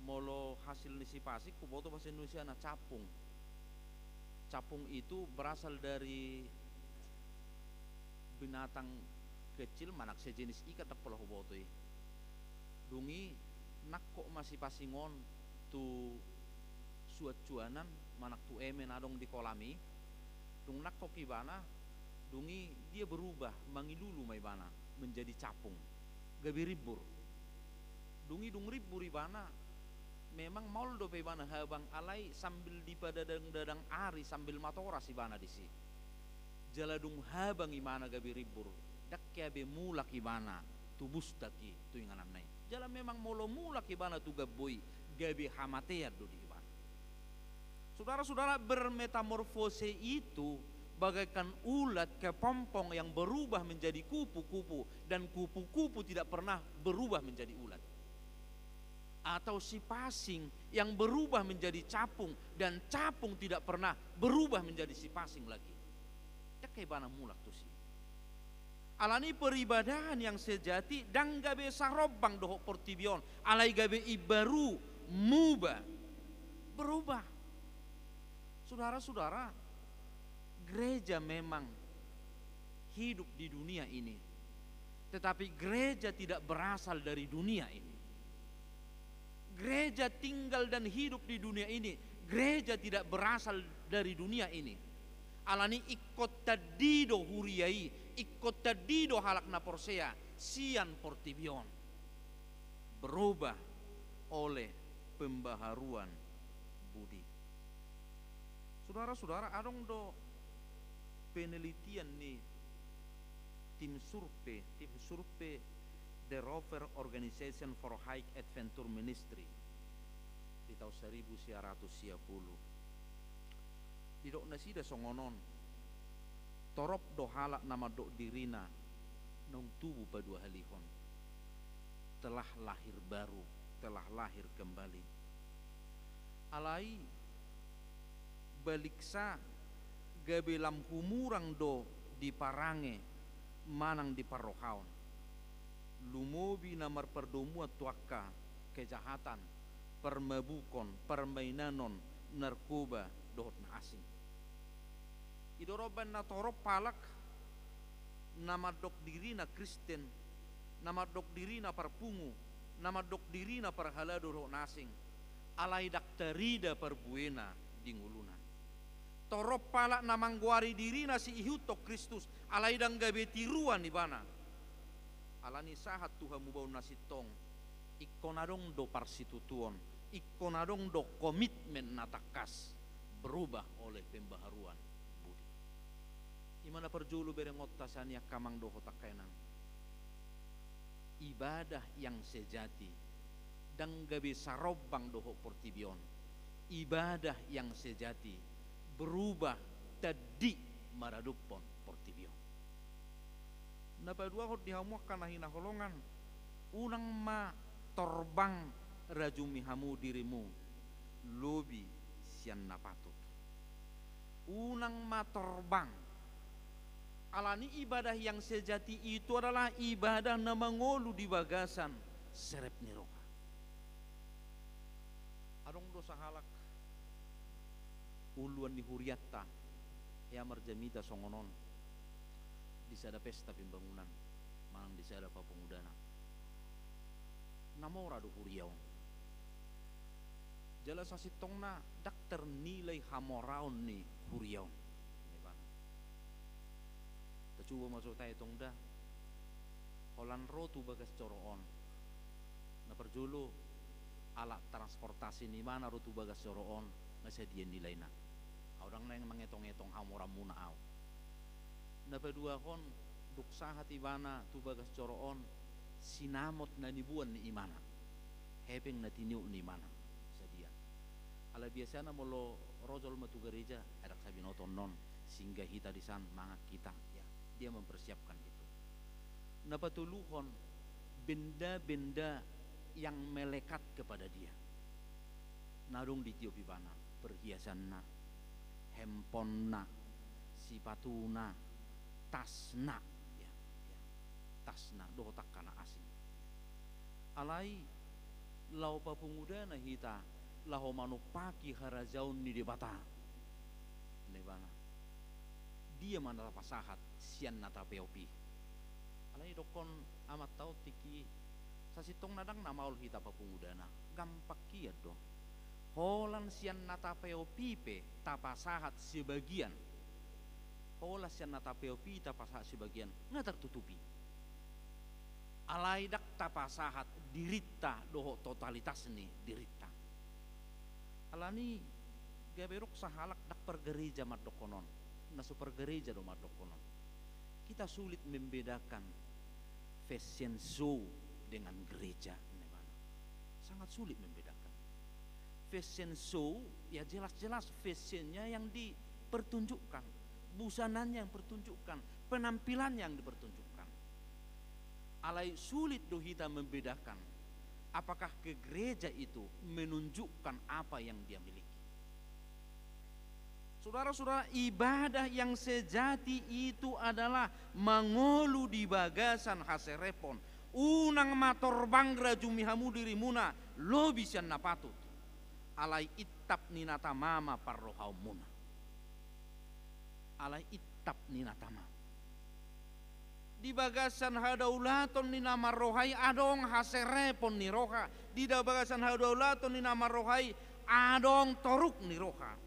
S3: molo hasil ni sipasing kuboto bahasa Indonesia na capung. Capung itu berasal dari binatang kecil manak sejenis ikat tak pola kuboto dungi nakko masih pasingon tu suat cuanan manak tu emen adong di kolami dung nakko kibana dungi dia berubah mangilulu mai bana menjadi capung gabi ribur dungi dung ribur ibana memang maul do ibana habang alai sambil dipadadang-dadang ari sambil matora si bana disi jaladung habang imana gabi ribur dakya be mulak ibana tubus daki tu inganan nai jala memang molo mulak ibana tu gaboy gabi hamatea do di ibana. Saudara-saudara bermetamorfose itu bagaikan ulat kepompong yang berubah menjadi kupu-kupu dan kupu-kupu tidak pernah berubah menjadi ulat. Atau si pasing yang berubah menjadi capung dan capung tidak pernah berubah menjadi si pasing lagi. Ya kayak bana mulak tuh sih. Alani peribadahan yang sejati dan gabe sarobang dohok portibion alai gabe ibaru muba berubah. Saudara-saudara, gereja memang hidup di dunia ini, Tetapi gereja tidak berasal dari dunia ini. Gereja tinggal dan hidup di dunia ini. Gereja tidak berasal dari dunia ini. Alani ikut tadido huriai, ikut tadido halakna porsea, sian portibion. Berubah oleh pembaharuan budi. Saudara-saudara, adong do penelitian nih tim survei The Rover Organization for High Adventure Ministry di tahun 1910. Di dok nasida songonon torop do halak nama dok dirina nong tubuh padua halihon telah lahir baru, telah lahir kembali. Alai baliksa gabelam humurang do di parange manang di parohaon. Lumobi namar perdomua tuaka kejahatan, permabukon, permainanon, narkoba, dohot na asing. Idoroban na torop palak nama dok diri na Kristen, nama dok diri na parpungu, nama dok diri na parhalado dohot na asing. Alay daktarida perbuena di nguluna. Torop palak na mangguari diri na si ihutok Kristus, alay dang gabetiruan di bana. Alani sahat Tuhan mubau nasitong ikonadong do parsitutuon, ikonadong do komitmen natakas berubah oleh pembaharuan budi. Imana perjulu berengot tasania kamang do hotak kainang. Ibadah yang sejati dang gabe sarobang doho portibion. Ibadah yang sejati berubah tadi maradupon portibion. Napadua hot dihamuak kana hina holongan unang ma torbang rajumi hamu dirimu lobi sian napatut. Unang ma torbang alani ibadah yang sejati itu adalah ibadah na mangolu di bagasan serep niroha. Adong dosa halak uluan ni huriatta ya marjamita songonon di sada pesta pembangunan manang di sada papengudana namora do huriau jala sasitongna dak ternilai hamoraon ni huriau ta coba masuk tay tongda holan rotu bagas coroon na perjulu alat transportasi ni mana rotu bagas coroon ngasadian nilaina orang lain mengetong-etong hamoram muna au. Napadua kon duksa hati bana tu bagas coroon sinamot na nibuan ni imana hepeng na tiniu ni imana sadia ala biasa na molo rojol matu gereja edak sabi noton non sehingga hita di san mangak kita ya dia mempersiapkan itu. Napatuluhon benda-benda yang melekat kepada dia narung di tiup ibana perhiasan na handphone na sipatuna tasna ya, tasna dotak kana asing alai lau papunguda na hita lau manupaki harajaun ni debata nebana dia mana pasahat sian nata peopi alai dokon amat tau tiki sasitong nadang namaul hita papunguda na gampak kia do holan sian nata peopi pe tapasahat sebagian hola sian nata peopi tapasahat sebagian nggak tertutupi alaidak tapasahat dirita doho totalitas nih dirita alani gaberok sahalak dak pergereja madokonon na super gereja do madokonon kita sulit membedakan fashion show dengan gereja sangat sulit membedakan fashion show ya jelas-jelas fashionnya yang dipertunjukkan busananya yang pertunjukkan penampilan yang dipertunjukkan alai sulit do kita membedakan apakah ke gereja itu menunjukkan apa yang dia miliki. Saudara-saudara, ibadah yang sejati itu adalah mangolu di bagasan haserepon unang matorbang rajumihamu dirimuna lo bisa napatut alai itap ninatamama parrohaumuna alai itap ninatama di bagasan hadaulaton ni nama rohai adong haserepon ni roha, di bagasan hadaulaton ni nama rohai adong toruk ni roha.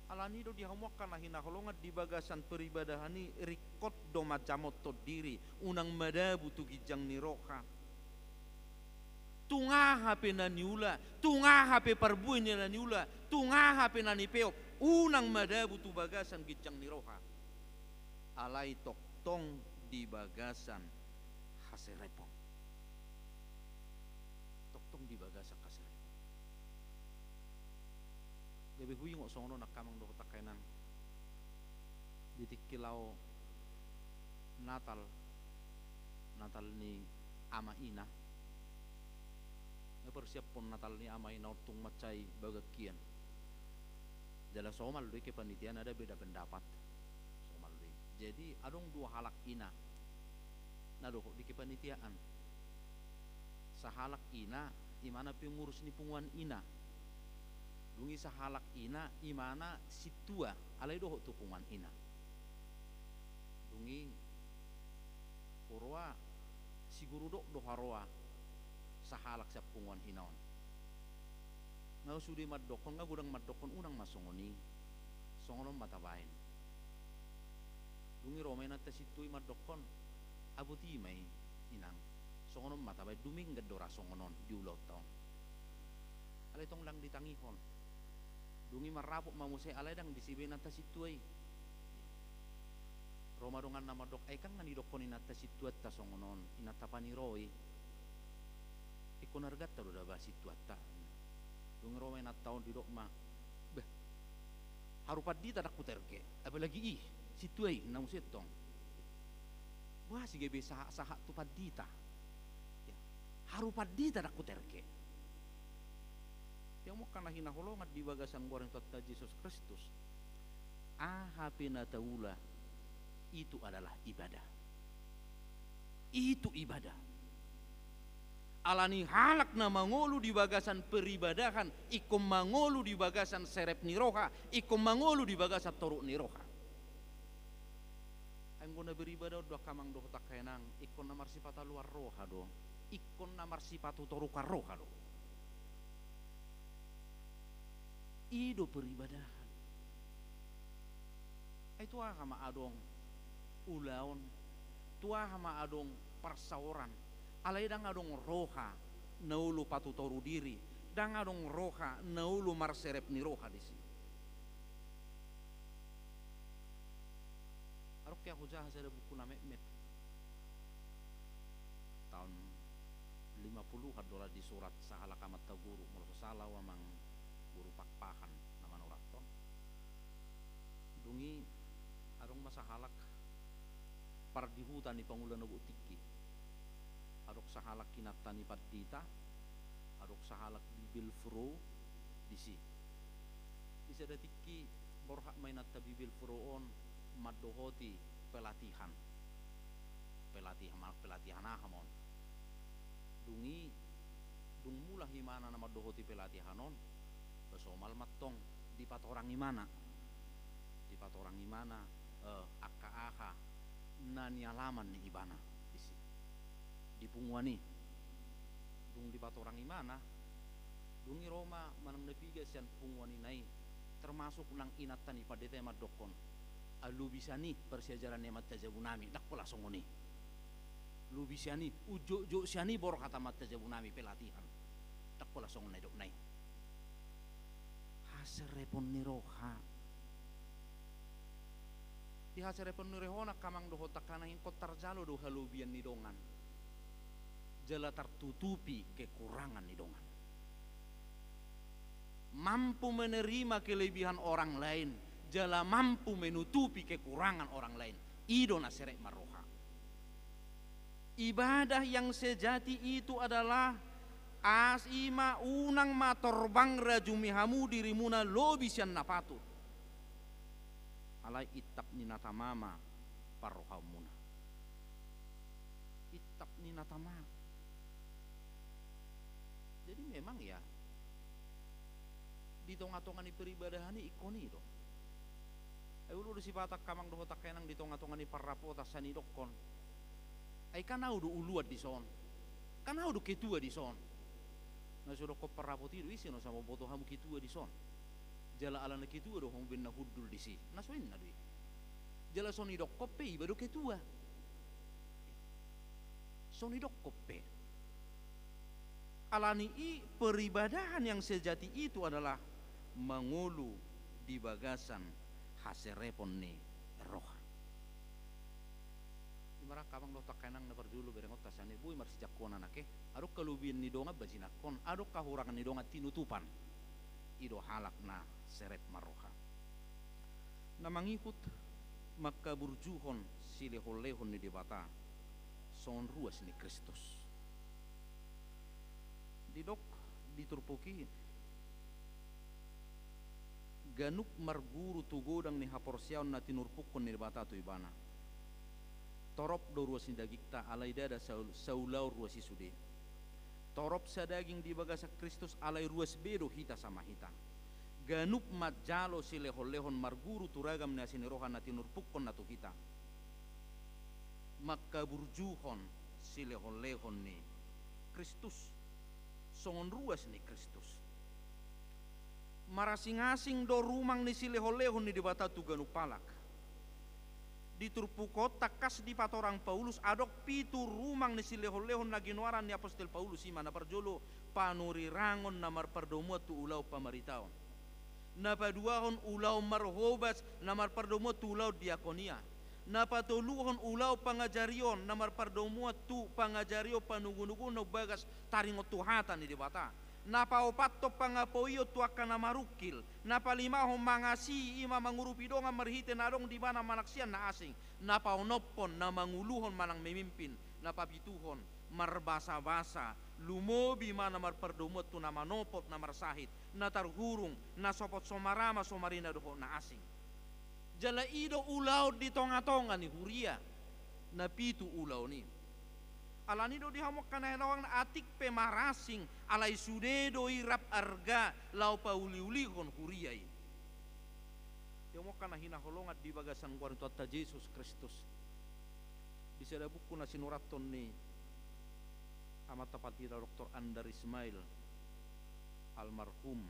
S3: Alani do dihamuakan hinaholongat di bagasan peribadahani rikot do macamot to diri unang madabu tu gijang ni roha. Tunga hape naniula, tunga hape parbuin ni naniula, tunga hape nanipeok unang madabu tu bagasan gijang ni roha. Alai toktong di bagasan haserepon. Toktong di bagasan haserepon. Gabi hui ngok sono nakamang do takainan ditikilau Natal ni ama ina. Persiap pon Natal ni ama ina tung macai bagakian. Jala somal lui ke panitian ada beda pendapat. Somal lui. Jadi adong dua halak ina. Nadoh di kepanitiaan. Sahalak ina imana pengurus ni punguan ina. Dungi sahalak ina imana situa alai doh tu punguan ina. Dungi korwa siguru dok do haroa sahalak siap punguan inaon. Ngau sudi madokon nga gudang madokon unang masongoni. Songonon matabain. Dungi romena ta situi madokon abuti may inang. Songonon matabain duming gadora songonon diulaw taon. Alay tong lang ditangihon. Dungi marapok mamusay alay dang disibay nata situay. Roma dongan nama dok ay kang nganidokon inata situat ta songonon inata paniroy. Ikon hargat ta do da ba situat ta. Dungi Roma inat taon di dok ma. Beh. Harupat di tadak puterke. Apalagi situay namusit tong. Wah sige be saha tu padita. Ya. Harupat di tadak puterke. Yang mau kana hinaholongat di bagasan goreng tuatta Yesus Kristus. Ahapina taula itu adalah ibadah. Itu ibadah. Alani halak na mangolu di bagasan peribadahan, ikom mangolu di bagasan serep niroha, ikom mangolu di bagasan toruk niroha. Ang guna beribadah do kamang do takayanang ikon na marsipata luar roha do, ikon na marsipatu toruka roha do. Ido peribadahan. Itu hama adong ulaon, tua hama adong persawaran. Alay dang adong roha naulu patu toru diri, dang adong roha naulu marserep ni roha di sini. Arok ya hujah ada buku na Mehmet tahun 50 dolar di surat sahala kamat taguru mulo salah wamang guru pakpahan nama nuraton. Dungi adong masahalak par di hutan ni pangulan nobo tiki. Adok sahalak kinatan ni padita, adok sahalak bibil furo disi. Disi ada tiki borhak mainat bibil furoon madohoti pelatihan. Pelatihan ahamon. Dungi dung mulah himana nama dohoti pelatihanon. Besomal matong di patorang imana. Di patorang imana akka-aha nani alaman ni ibana disi. Di punguani dung di patorang imana dungi Roma manang napiga sian punguani nai termasuk nang inatan ipadete madokon alu bisani persiajaran emat tajabunami dak pola songoni lu bisani ujo siani bor kata mat tajabunami pelatihan dak pola songoni dok nai haserepon ni roha di haserepon ni roha kamang doho takanangin kotar jalo do halubian ni dongan jala tertutupi kekurangan ni dongan. Mampu menerima kelebihan orang lain, jala mampu menutupi kekurangan orang lain. Ido naserek maroha. Ibadah yang sejati itu adalah asima unang matorbang rajumihamu dirimuna lobisyan napatu. Alai itap ninatamama parohamuna. Itap ninatamama. Jadi memang ya di tonga-tonga ni peribadahan ni ikoni do. Ay ulo si batak kamang doho takenang di tonga-tonga ni parrapota sa nidokon. Ay kanao do uluad di son. Kanao do ketua di son. Nasudok ko parrapoti do isi no sama boto hamu ketua di son. Jala ala na ketua do hong bin na hudul di si. Nasuin na do. Jala son nidok kope iba do ketua. Son nidok kope. Alani i peribadahan yang sejati itu adalah mengulu di bagasan haserepon ni roha. Imara kamang lo takanang na parjulu berengot tasane bui mar sejak kona nake. Adok kalubian ni donga bajinakon, adok kahurangan ni donga tinutupan. Ido halak na seret maroha. Na mangikut makaburjuhon silehon-lehon ni debata. Son ruas ni Kristus. Didok diturpuki ganuk marguru tugodang ni haporsiaon na tinurpukon ni bata tu ibana torop do ruas ni dagikta alay dada saulau ruas isude torop sa daging di bagasa Kristus alay ruas bedo hita sama hita ganuk majalo si lehon-lehon marguru turagam na sinirohan na tinurpukon na tu hita makaburjuhon si lehon-lehon ni Kristus songon ruas ni Kristus marasing-asing do rumang ni silehon-lehon ni dibata tuganu palak diturpuko takas di patorang Paulus adok pitu rumang ni silehon-lehon na ginuaran ni Apostol Paulus ima na parjolo panurirangon na marpardomo tu ulaw pamaritaon na paduahon ulaw marhobas na marpardomo tu ulaw diakonia na patuluhon ulaw pangajarion na marpardomo tu pangajario panugunugun na bagas taringot tuhatan ni dibata na paupato pangapoyo tu akan marukil na palimahon mangasi ima mangurupi donga marhite nadong di mana manaksian na asing na paunopon na manguluhon manang memimpin na papituhon marbasa-basa lumobi mana marpardomo tu na manopot na marsahit na tarhurung na sopot somarama somarina doho na asing jala ido ulaw di tonga-tonga ni huria na pitu ulaw ni alani do dihamok kanahilawang na atik pemarasing alay sudedo irap arga lau pauli-ulihon huria i dihamok kanahinaholongat di bagasan kuarinto atta Jesus Kristus bisa ada buku na sinuraton ni amat tapatira Dr. Andar Ismail almarhum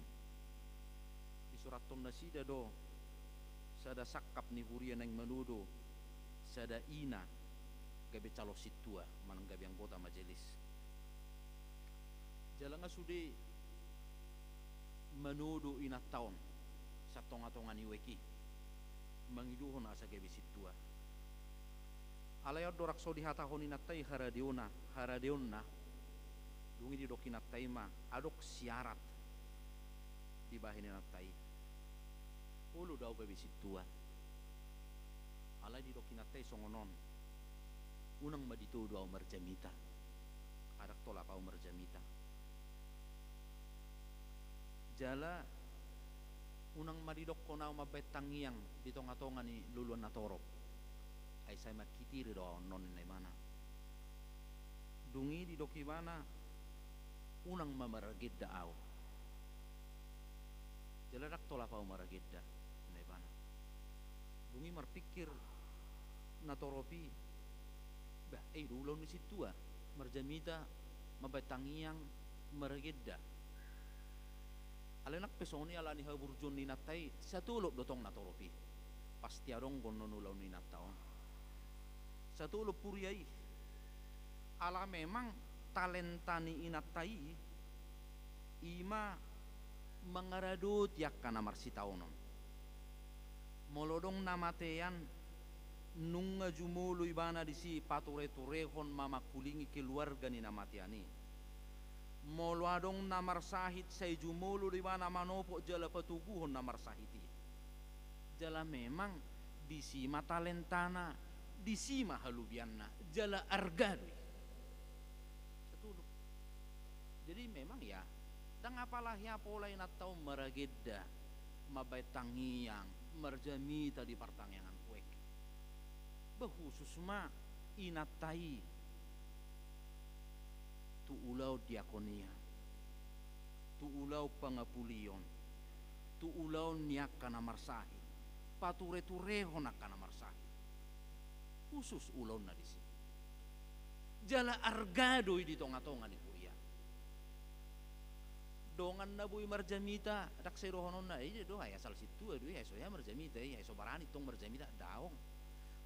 S3: disuraton na sida do sada sakap ni huria nang manudo sada ina gabe calo situa manang gabe anggota majelis jalanga sude manudo ina taon sa tonga-tonga ni weki mangiduhon asa gabe situa alayod dorak so dihatahon inatai haradeonna dungi di dokinatai ma adok syarat di bahin inatai ulu daw gabi situa alay di dokinatay songonon unang madito daw marjamita adak tola pa marjamita jala unang madidok ko na mabetangiang di tonga-tonga ni luluan na torop ay say makitiri daw non na mana dungi di dokibana unang mamaragid daaw jala dak tola pa maragid da dungi marpikir na toropi bah ulaw ni situa marjamita mabatangiang maragedda alenak pesoni ala ni haburjon ni natay sa tulog dotong na toropi pasti arong gonon ulaw ni nataon sa tulog puriay ala memang talenta ni inatay ima mangaradot yak kana marsitaonon molodong namatean nung jumulo ibana di si pature-turehon mamakulingi keluarga ni namatiani moloadong namarsahit say jumulo di bana manopo jala patuguhon namarsahiti jala memang di si matalentana di si mahalubianna jala argadwi satulog jadi memang ya dang apalah ya polay na tao maragedda mabaytangiang marjamita di pertangiangan kuek behusus ma inatai tu ulau diakonia tu ulau pangapulion tu ulau niak kana marsahi pature-tureho nakana marsahi. Khusus ulon na disi. Jala argado di tonga-tonga ni kuria. Dongan na buy marjamita dak serohonon na do ay asal situ do ay so ya marjamita ay so barani tong marjamita daong.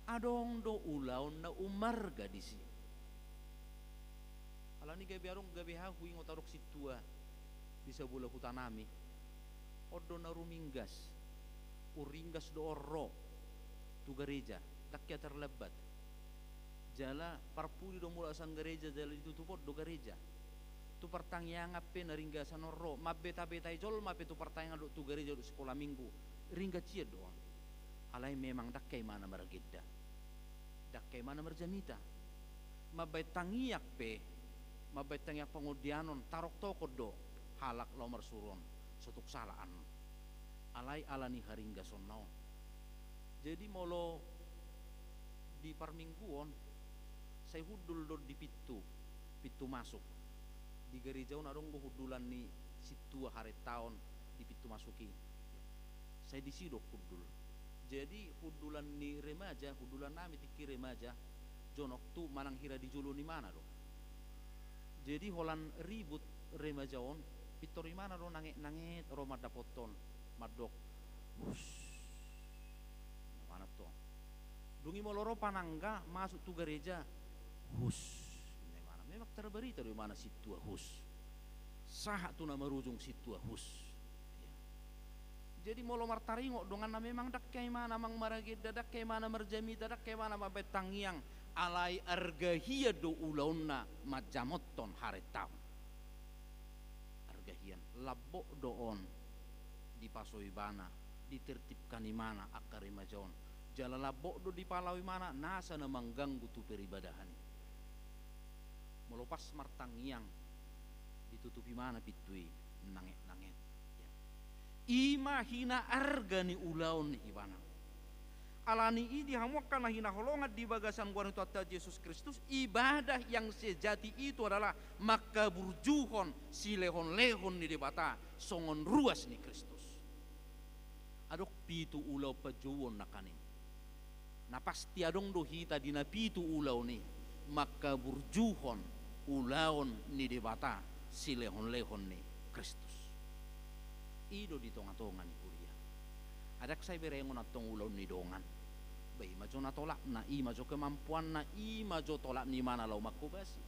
S3: Adong do ulaon na umarga disi. Alani gabi arong gabi ha huing otarok situa bisa bula hutanami. Odo na ruminggas. Uringgas do orro tu gereja dakya terlebat. Jala parpuli do mula sang gereja jala ditutupot do gereja. Tu pertanyaan ape na ringgasan orro mabeta-beta ijol mape tu pertanyaan do tu gereja do sekolah minggu ringga cia doang. Alai memang dakai mana maragedda. Dakai mana marjamita. Mabait tangiak pe mabait tangiak pengudianon tarok toko do halak lo marsuron sotuk salaan. Alai alani haringga sonnao. Jadi molo di parmingguon saya hudul do di pitu masuk di gereja adong go hudulan ni situa hari tahun di pitu masuki. Saya di sidok hudul. Jadi hudulan ni remaja, hudulan nami tiki remaja, jonok tu manang hira di julu ni mana do. Jadi holan ribut remaja on, pitori mana do nanget roma dapoton, madok, mana to. Dungi moloro panangga masuk tu gereja, mana? Memang terberita dari mana situa sah tu nama rujung situa Jadi molo martaringo dongan na memang dakai mana mang marageda dakai mana marjamita dakai mana mabetangiang alai argahia do ulauna majamotton haretau. Argahian labok doon di pasoi bana ditertibkan di mana akar majon. Jala labok do di palawi mana nasa na mengganggu tu peribadahan. Molopas martangiang ditutupi mana pitui nanget. Ima hina arga ni ulaon ni ibana. Alani idi hamukan na hina holongat di bagasan guan Tuhan Yesus Kristus. Ibadah yang sejati itu adalah makaburjuhon silehon-lehon ni debata songon ruas ni Kristus. Adok pitu ulau pajuwon nakanin. Na pasti adong dohita dina pitu ulau ni makaburjuhon ulaon ni debata silehon-lehon ni Kristus. Ido di tonga-tonga ni kuria. Adak saya berengon atong ulon ni dongan. Bayi majo na tolak na i majo kemampuan na i majo tolak ni mana lau makubasi.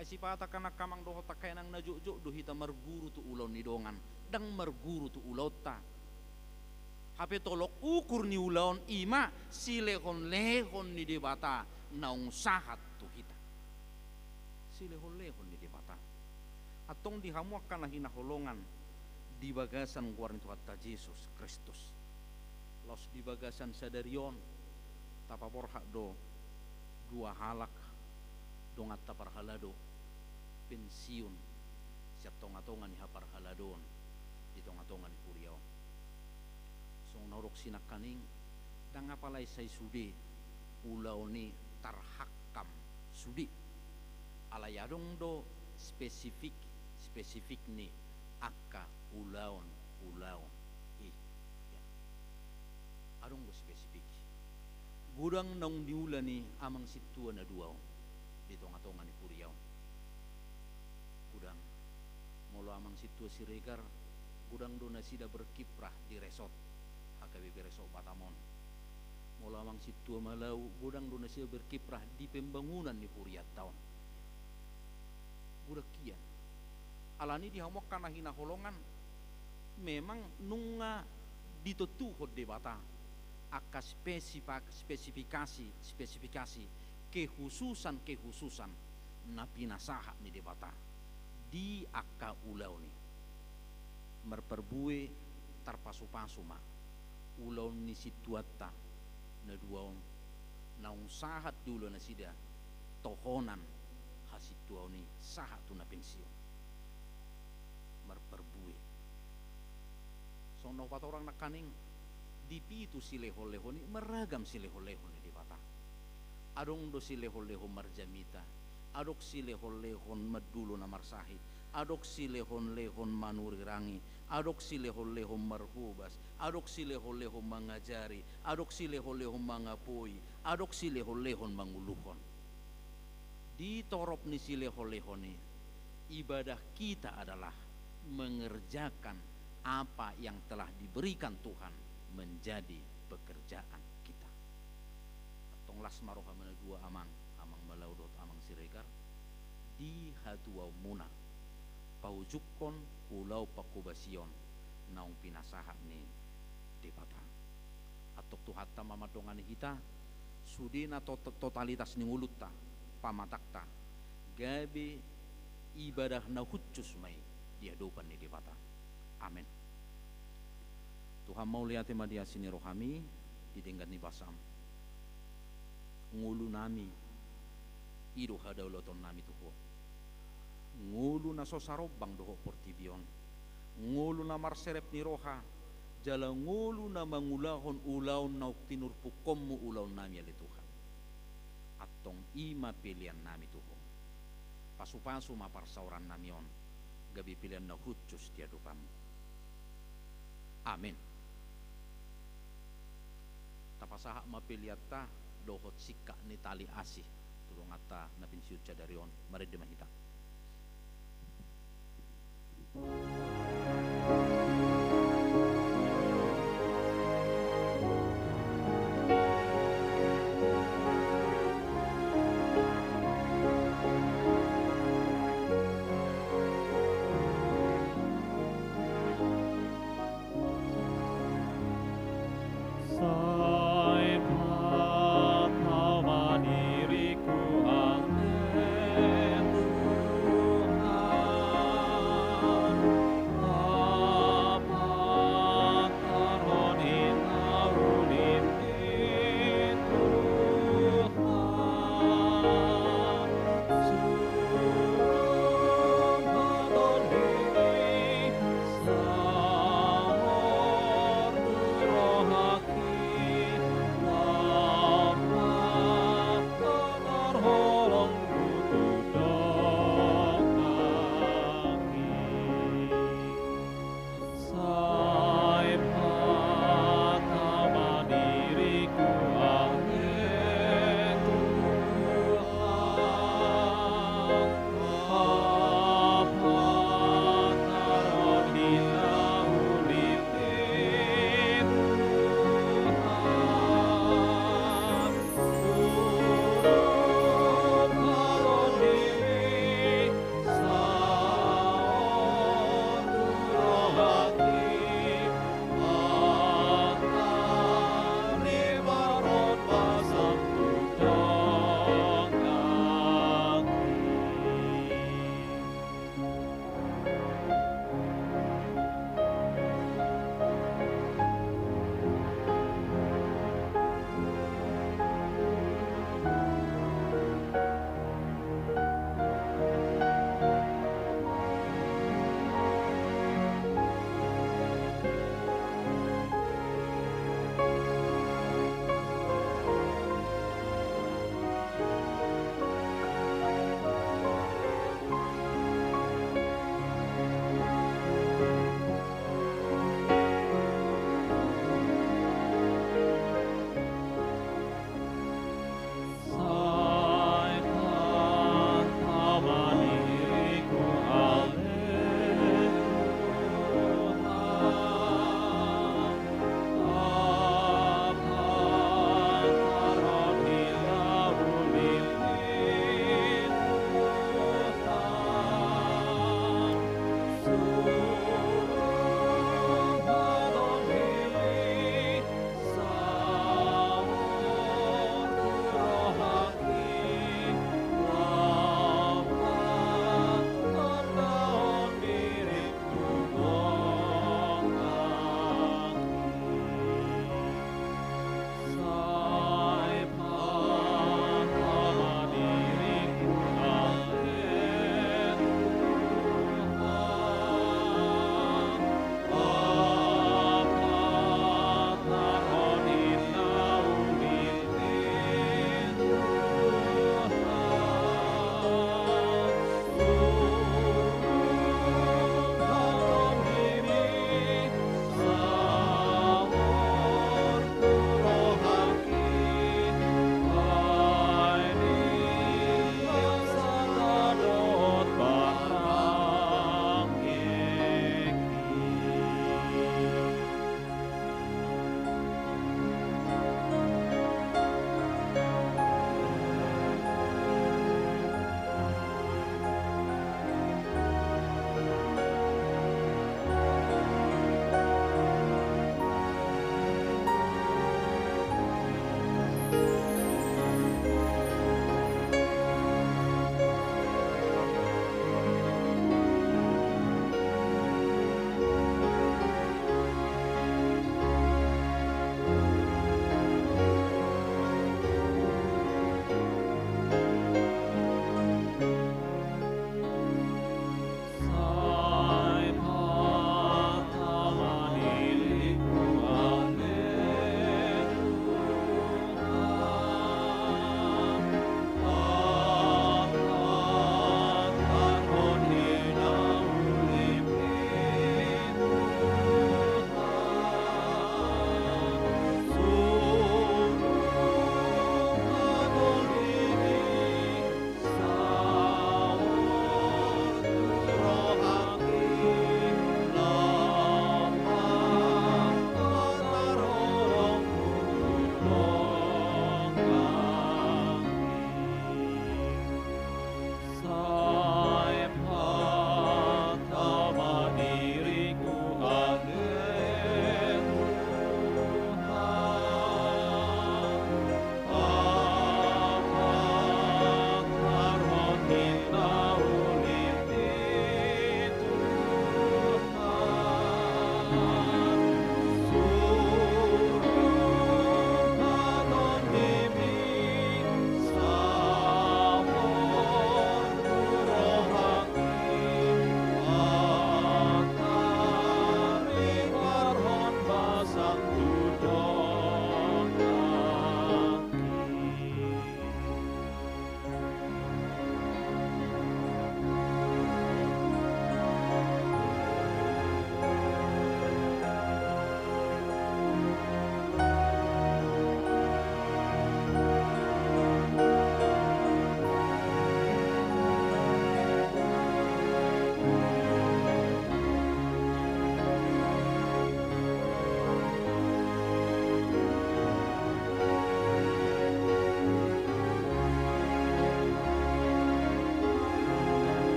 S3: Ay sipata kana kamang doho takay nang najujuk do hita marguru tu ulon ni dongan. Dang marguru tu ulota. Hape tolok ukur ni ulon ima silehon-lehon ni debata naung sahat tu hita. Silehon-lehon ni debata. Atong dihamuakan na hinaholongan di bagasan guarni Tuhan Yesus Kristus. Los di bagasan sadarion tapaborhak do dua halak dongat taparhalado pensiun siap tonga-tonga ni haparhaladon di tonga-tonga ni kuriao. So norok sinak kaning dang apalay say sudi ulaw ni tarhakam sudi alayadong do spesifik ni akka ulaon arong go spesifik gudang nang diula ni amang situa na duaw di tonga-tonga ni kuriaw gudang molo amang situa si regar gudang do na sida berkiprah di resort HKBP Resort Batamon molo amang situa malau gudang do na sida berkiprah di pembangunan ni Huriat taon gudak kian alani dihamokkan na hinaholongan memang nunga ditutuhod debata aka spesifikasi kehususan na pinasaha ni debata di aka ulaw ni merperbue tarpasu-pasu ma ulaw ni situata na duaon naung sahat dulu na sida tohonan hasituaw ni sahat tu na pensiun merperbue sono pat orang nakaning dipitu sileho-leho ni meragam sileho-leho ni dibata adong do sileho-leho marjamita adok silehon-lehon medulu na marsahit, adok silehon-lehon manurirangi, adok silehon-lehon marhubas, adok silehon-lehon mangajari, adok silehon-lehon mangapui, adok silehon-lehon manguluhon. Di torop ni silehon-lehon ni, ibadah kita adalah mengerjakan apa yang telah diberikan Tuhan menjadi pekerjaan kita. Tonglas maroha mana dua amang malaudot amang siregar di hatuau muna paujukon pulau pakubasion naung pinasaha ni depata atok tuhatta mamadongan kita sudina totalitas ni ngulutta pamatakta gabe ibadah na huccus mai di hadapan ni depata. Amin. Tuhan mau lihat dia sini rohami didenggan ni basam ngulu nami iru hadauloton nami tuho ngulu na sosarobang doho portibion ngulu na marserep ni roha jala ngulu na mangulahon ulaon na tinurpukommu ulaon nami ali Tuhan atong ima pilihan nami tuho pasu-pasu maparsauran namion gabi pilihan na huccus tiadupamu. Amin. Tapasaha mapiliata dohot sika ni tali asih tulung ata na pinsiut cadarion mari demahita.
S4: Sai patawa diriku amen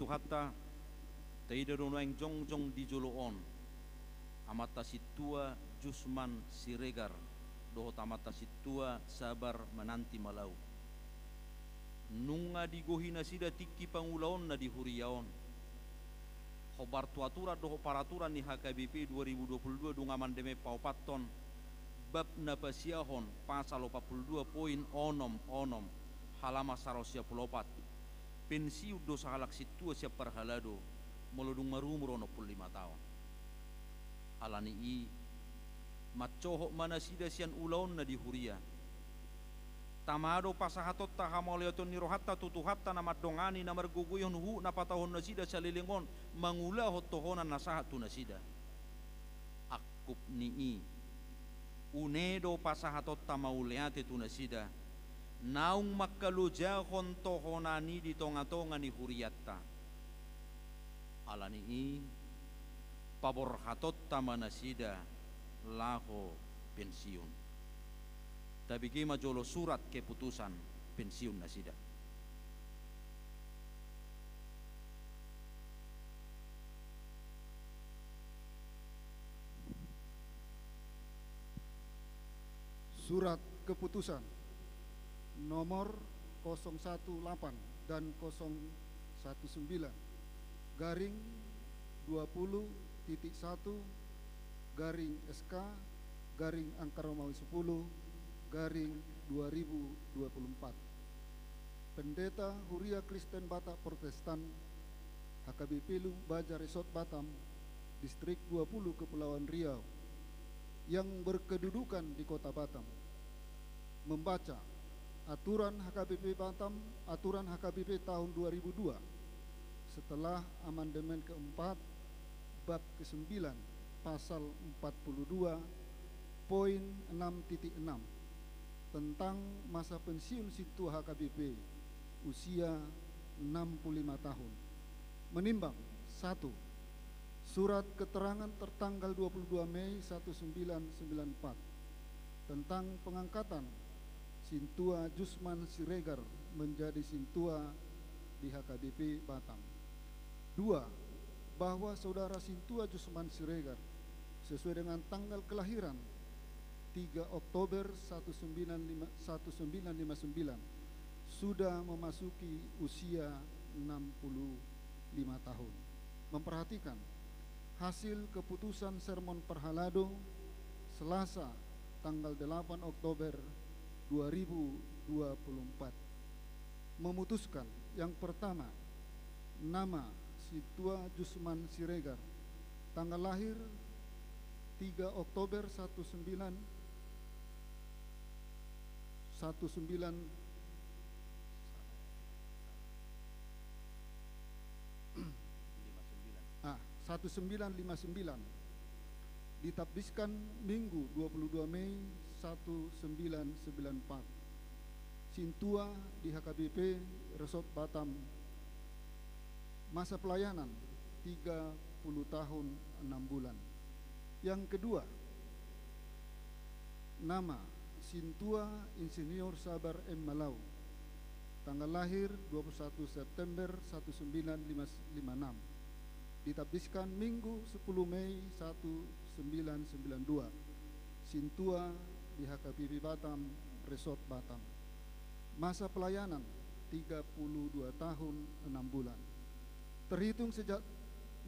S3: hatta taida dono yang jongjong di joloon amata situa Jusman Siregar doho tamata situa sabar menanti malau nunga digohina sida tiki pangulaon na di huriaon khobar tuatura doho paraturan ni HKBP 2022 dunga mandeme paupaton bab napasiahon pasal 82 poin onom halama sarosia pulopat pensiu dosa halak situa siap parhalado molodung marumur 25 tahun alani i macoho mana sida sian ulaon na di huria tamado pasahatot tahamaleoton nirohatta tutuhatta na madongani na marguguyon hu na patahon na sida sa lilingon mangula hotohonan na sahat tu na sida akup ni unedo pasahatot tamauleate tu na sida naung makalujahon tohonani di tonga-tonga ni huriatta alani paborhatot tamana sida laho pensiun tapi kima jolo surat keputusan pensiun nasida
S2: surat keputusan nomor 018 dan 019 garing 20.1 garing SK garing angka Romawi 10 garing 2024 Pendeta Huria Kristen Batak Protestan HKBP Lu Baja Resort Batam Distrik 20 Kepulauan Riau yang berkedudukan di Kota Batam membaca aturan HKBP Batam, aturan HKBP tahun 2002 setelah amandemen keempat bab ke-9 pasal 42 poin 6.6 tentang masa pensiun situa HKBP usia 65 tahun menimbang 1. Surat keterangan tertanggal 22 Mei 1994 tentang pengangkatan Sintua Jusman Siregar menjadi Sintua di HKBP Batam. 2. Bahwa saudara Sintua Jusman Siregar sesuai dengan tanggal kelahiran 3 Oktober 1959 sudah memasuki usia 65 tahun. Memperhatikan hasil keputusan sermon Perhalado Selasa tanggal 8 Oktober 2024 memutuskan yang pertama nama Sintua Jusman Siregar tanggal lahir 3 Oktober 1959 ditabiskan Minggu 22 Mei 1994 Sintua di HKBP Resort Batam masa pelayanan 30 tahun 6 bulan. Yang kedua nama Sintua Insinyur Sabar M. Malau tanggal lahir 21 September 1956 ditabiskan Minggu 10 Mei 1992 Sintua di HKBP Batam Resort Batam masa pelayanan 32 tahun 6 bulan terhitung sejak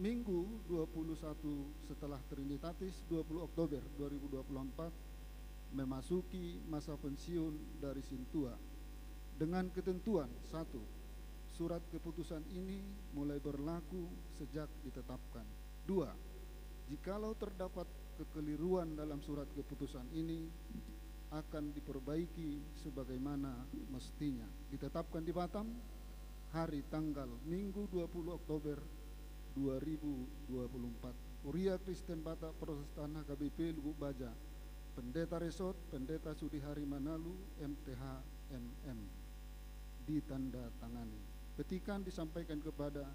S2: Minggu 21 setelah Trinitatis 20 Oktober 2024 memasuki masa pensiun dari Sintua dengan ketentuan 1. Surat keputusan ini mulai berlaku sejak ditetapkan. 2. Jikalau terdapat kekeliruan dalam surat keputusan ini akan diperbaiki sebagaimana mestinya. Ditetapkan di Batam hari tanggal Minggu 20 Oktober 2024. Huria Kristen Batak Protestan HKBP Lubuk Baja, Pendeta Resort, Pendeta Sudihari Manalu, MTH MM. Ditanda tangani. Petikan disampaikan kepada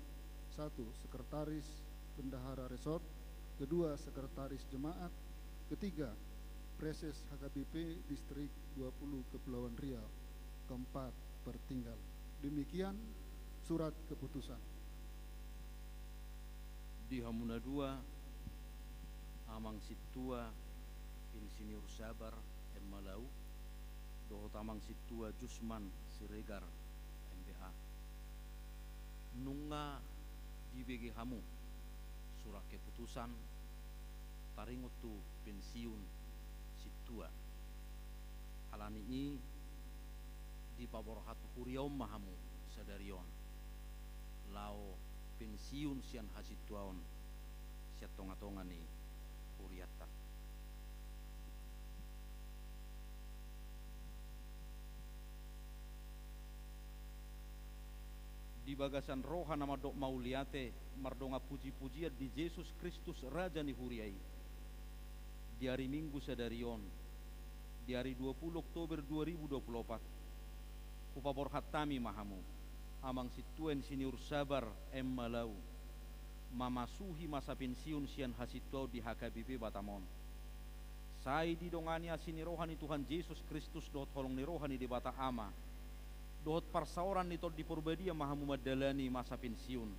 S2: 1. Sekretaris Bendahara Resort, 2. Sekretaris Jemaat, 3. Preses HKBP Distrik 20 Kepulauan Riau, 4. Pertinggal. Demikian surat keputusan.
S3: di hamuna dua amang situa insinyur sabar Malau dohot amang situa Jusman Siregar MBA nunga di BG hamu surat keputusan taringot tu pensiun situa alani i di paborhat huriaum mahamu sadarion lao pensiun sian hasituaon siat tonga-tonga ni huriatta di bagasan roha nama dok mauliate mardonga puji-pujian di Yesus Kristus Raja ni huriai di hari Minggu sadarion di hari 20 Oktober 2024 kupabor hatami mahamu amang situen siniur sabar Malau mamasuhi masa pensiun sian hasituau di HKBP Batamon sai didongani asini rohani Tuhan Yesus Kristus dot holong ni rohani di Bata Ama dohot parsaoran nito di purbadia mahamu madalani masa pensiun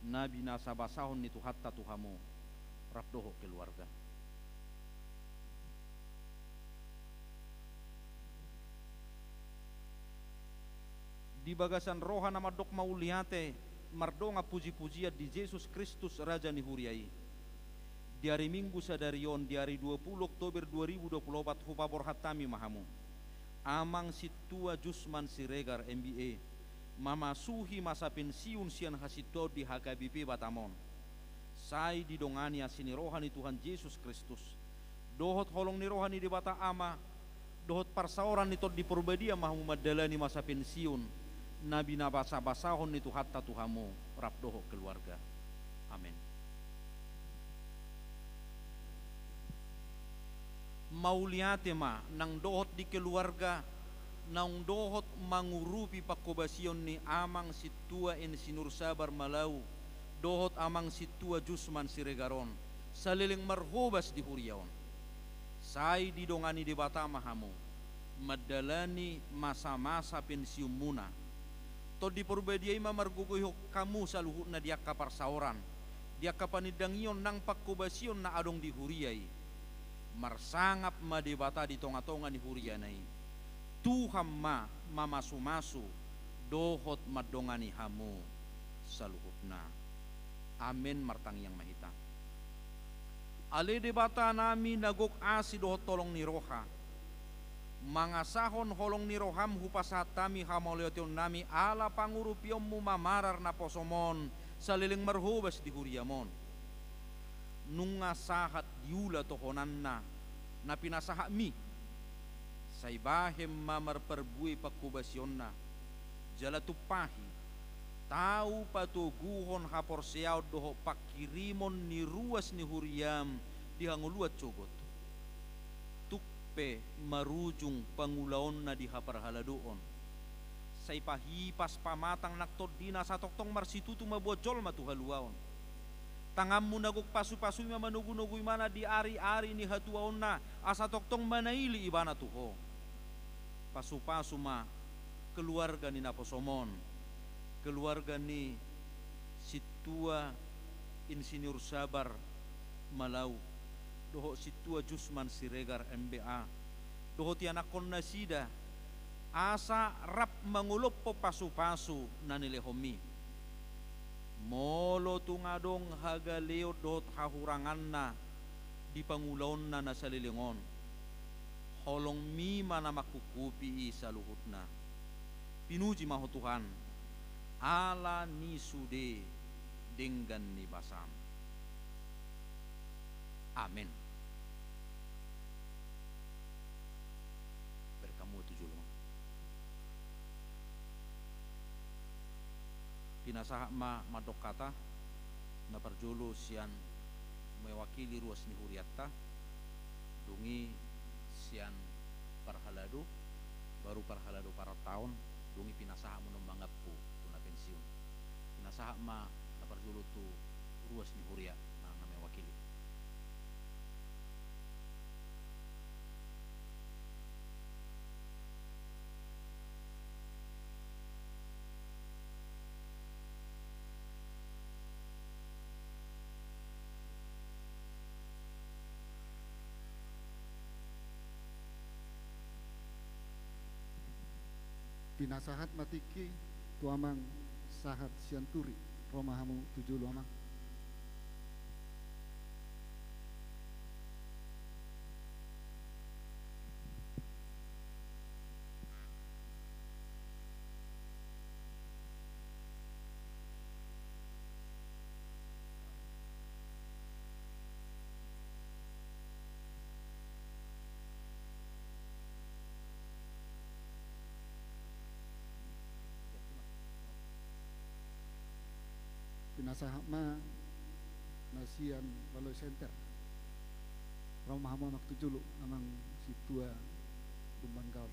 S3: nabi nasa basahon nitu hatta tuhamu rap doho keluarga di bagasan roha nama dok mauliate mardonga puji-pujian di Yesus Kristus Raja ni huriai di hari Minggu sadarion di hari 20 Oktober 2024 hupabor hatami mahamu amang situa Jusman Siregar MBA mamasuhi masa pensiun sian hasito di HKBP Batamon sai didongani asini rohani Tuhan Yesus Kristus dohot holong ni rohani di Bata Ama dohot parsaoran nito di purbadia mahamu madalani masa pensiun nabi nabasa-basahon itu hatta tuhamu rap doho keluarga amin mauliate ma nang dohot di keluarga nang dohot mangurupi pakobasion ni amang situa insinur sabar Malau dohot amang situa Jusman Siregaron saliling marhobas di huriaon sai didongani di Bata mahamu madalani masa-masa pensiun muna to di perbadiai mamargugoy kamu saluhut na diak kaparsaoran diak kapanidangion nang pakobasion na adong di huriai marsangap madebata di tonga-tonga ni hurianai Tuhan mamasu-masu dohot madongani hamu saluhutna amin martang yang mahita ale debata nami nagok asi dohot tolong ni roha mangasahon holong ni roham hupasatami hamoleotion nami ala pangurupiommu mamarar na posomon saliling marhubas di huriamon nunga sahat diula tohonanna na pinasaha mi say bahem mamar perbui pakubasyonna jala tupahi tau patuguhon hapor siaw doho pakirimon ni ruas ni huriam dihanguluat cogot tukpe marujung pangulaon na dihaparhaladoon say pahipas pamatang naktodina sa toktong marsitutu mabojol matuhaluaon tangammu nagok pasu-pasu manugu-nugu mana di ari-ari ni hatuaon na asa toktong manaili ibana tuho pasu-pasu ma keluarga ni naposomon keluarga ni situa insinyur sabar Malau doho situa Jusman Siregar MBA doho tianakon nasida asa rap manguloppo pasu-pasu nanilehomi molo tungadong hagaleo dot hahurangan na di pangulaon na nasalilingon holong mima na makukupi sa luhut na pinuji maho Tuhan ala ni sude denggan ni basam amin berkamu tujuh pinasaha madok kata na parjolo sian mewakili ruas ni huriatta dungi sian parhalado baru parhalado para tahun dungi pinasaha menomangapku tuna pensiun pinasaha na parjolo tu ruas ni huria na mewakili
S2: pinasahat matiki tu amang sahat sianturi romahamu tujuh lu amang. Pinasahat ma nasian baloi center romahamu amak tujuh lu amang situa Bumbanggal.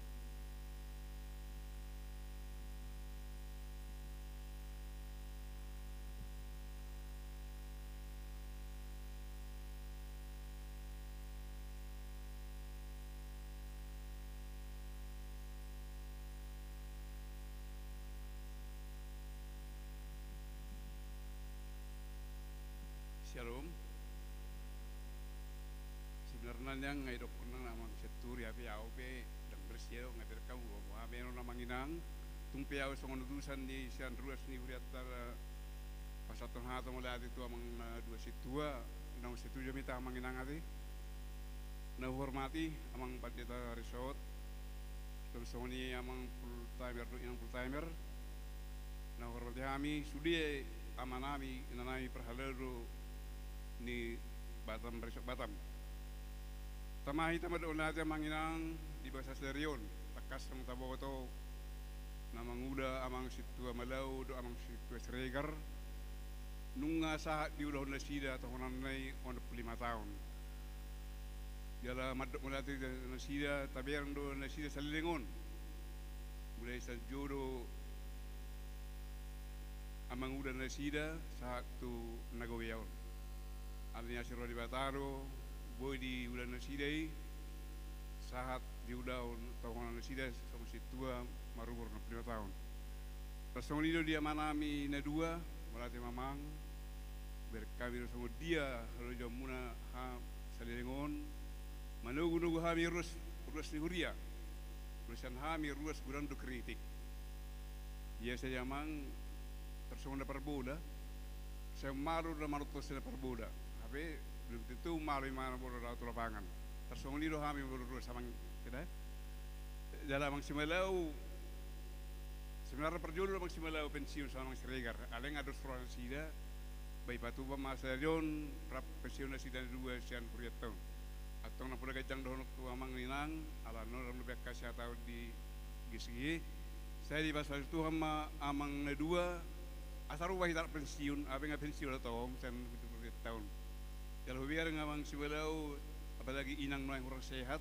S4: Shalom. Sebenarnya ngai dok kunang namang seturi api aupe dan bersio ngai berkau bahwa beno namang inang tumpe au songon urusan di sian ruas ni uriatar pasatong hato mulai itu amang dua situa nang setuju mita amang inang ati na hormati amang pendeta resort terus songoni amang full timer inang full timer na hormati kami sudi amanami inanami perhalaru ni Batam Resort Batam. Tamahi tamad ulat manginang di bahasa Serion takas ng taboto na manguda amang situa Malau do amang situa Sregar nung sa di udah na sida tahunan nay 5 tahun. Yala madok ulat na sida tabiang do na sida sa Lilingon. Mulai sa jodo amang uda na sida sa tu nagawiyaon. Artinya si Rodi Bataro, boy di udah nasidai, sahat di udah tahun nasidai sama si tua marubur 5 tahun. Terus itu dia manami na dua, melatih mamang, berkami sama dia kalau jamuna ha salilingon, manugu hami ruas ni huria, ruasan hami ruas gurang do kritik. Dia saya mang terus na perboda, saya maru na marutos na perboda. Tapi belum tentu malu mana bodoh atau lapangan. Tersong lido kami bodoh sama kita. Dalam maksimalau sebenarnya perjuangan maksimalau pensiun sama Sregar. Aleng ada surat sida, bayi batu masa John rap pensiun sida dua sian kuriat tahun. Atau nak pula kacang dohon tu amang ninang, ala nor lebih kasih tahu di GSG. Saya di pasal itu sama amang dua, asal ubah tidak pensiun, apa yang pensiun atau sen kuriat tahun. Kalau biar ngamang sibalau apalagi inang noy kurang sehat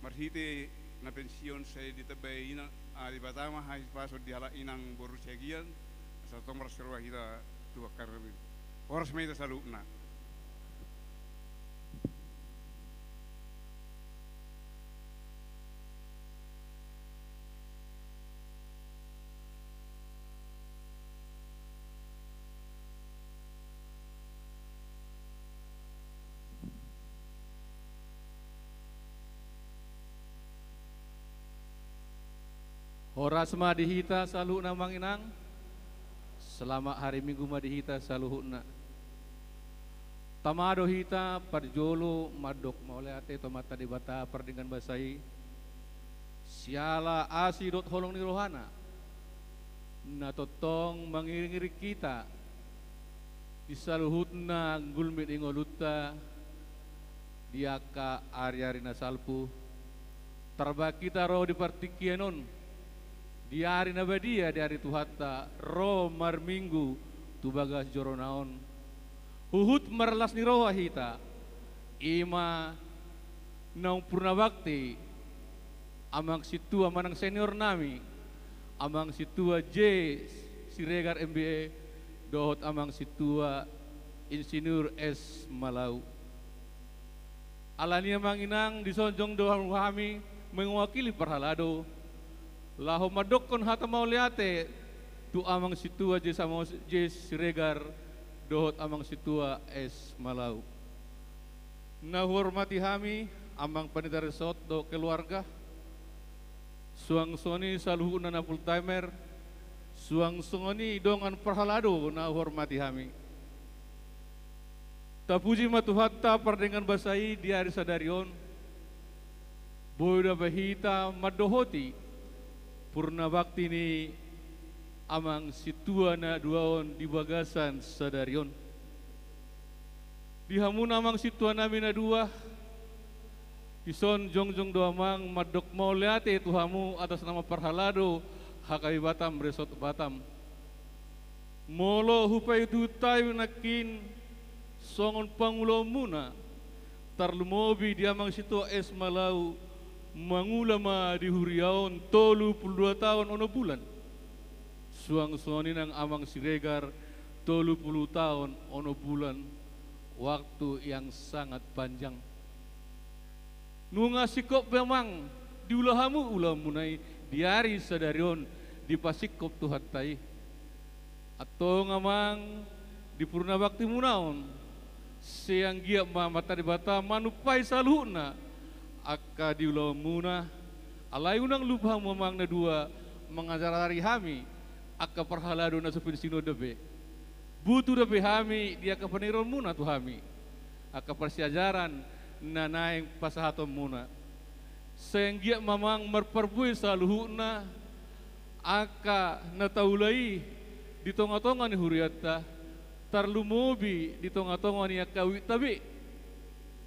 S4: marhite na pensiun saya ditebay inang di Batama hais pasod di hala inang boru segian sa tomar serwa kita tua karbi horas meita saluna.
S5: Horas madihita salu namang inang. Selama hari Minggu madihita saluhuna. Tamado hita parjolo madok mauleate tomata di bata perdingan basai. Siala asidot holong ni rohana. Natotong mengiring kita. Di saluhutna gulmit ingoluta. Diaka ari-arina salpu. Terba kita roh di partikianon. Di hari nabadia di hari Tuhata roh mar minggu tu bagas joronaon huhut marlas ni roh hita ima naung purna bakti amang situa manang senior nami amang situa J Siregar MBA dohot amang situa Insinyur S Malau alania manginang disonjong doang kami mewakili perhalado Laho madokon hata mauliate tu amang situa J Siregar dohot amang situa S Malau. Nahormati kami amang Pendeta Resort do keluarga suang soni saluhuna na full timer, suang soni dongan perhalado na hormati kami. Tapuji matuhatta perdengan basai di hari sadarion, boyda bahita madohoti, purna bakti ni amang situa na duaon di bagasan sadarion. Dihamun amang situa namin na dua, ison jongjong doamang madok mauliate tuhamu atas nama perhalado hakai Batam resort Batam. Molo hupai tu tayo nakin songon pangulo muna tarlumobi diamang situa es malau mangulama di huriaon 32 tahun ono bulan. Suang soni nang amang siregar 30 tahun ono bulan, waktu yang sangat panjang. Nunga sikop memang diulahamu ulamunai diari sadarion di pasikop Tuhan tai. Atau ngamang di purna bakti munaon siang gia mata di bata manupai saluna akka diulamuna alai unang lupa memang na dua mengajar hari kami akka perhalado na supin sino debe. Butuh debe kami dia ke peniron muna tu kami akka persiajaran na naing pasahaton muna sehingga mamang merperbui saluhuna aka nataulai di tonga-tonga ni huriatta tarlumobi di tonga-tonga ni aka witabi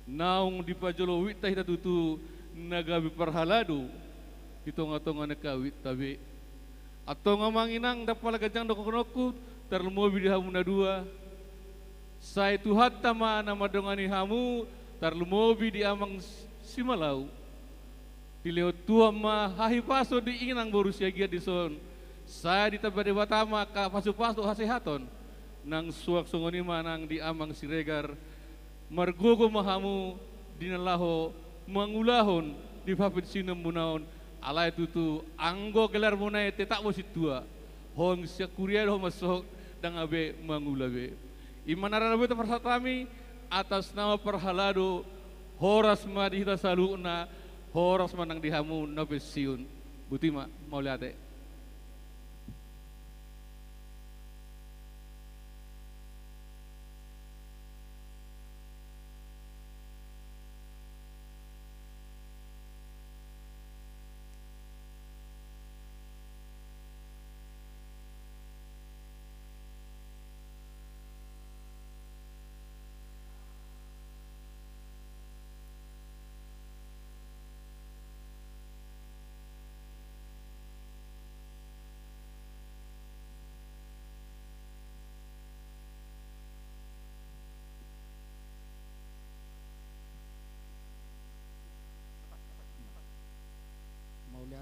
S5: naung di pajolo wita hita tutu nagabi perhalado di tonga-tonga ni aka witabi atau ngamanginang dapala gajang dokonoku tarlumobi di hamuna dua sai tuhat tama nama dongani hamu tarlumobi di amang simalau dileo tua ma hahi paso di inang borusia gia di son saya ditabade batama ka pasu-pasu hasehaton nang suak songoni manang di amang siregar margogo mahamu dinalaho mangulahon di papit sinem munaon alai tutu anggo gelar munai tetak mosit tua hong sia kurier ho masuk dang abe mangulabe imanara be persatami atas nama perhalado horas ma dihita saluna horas manang dihamu nabesiun butima mau lihat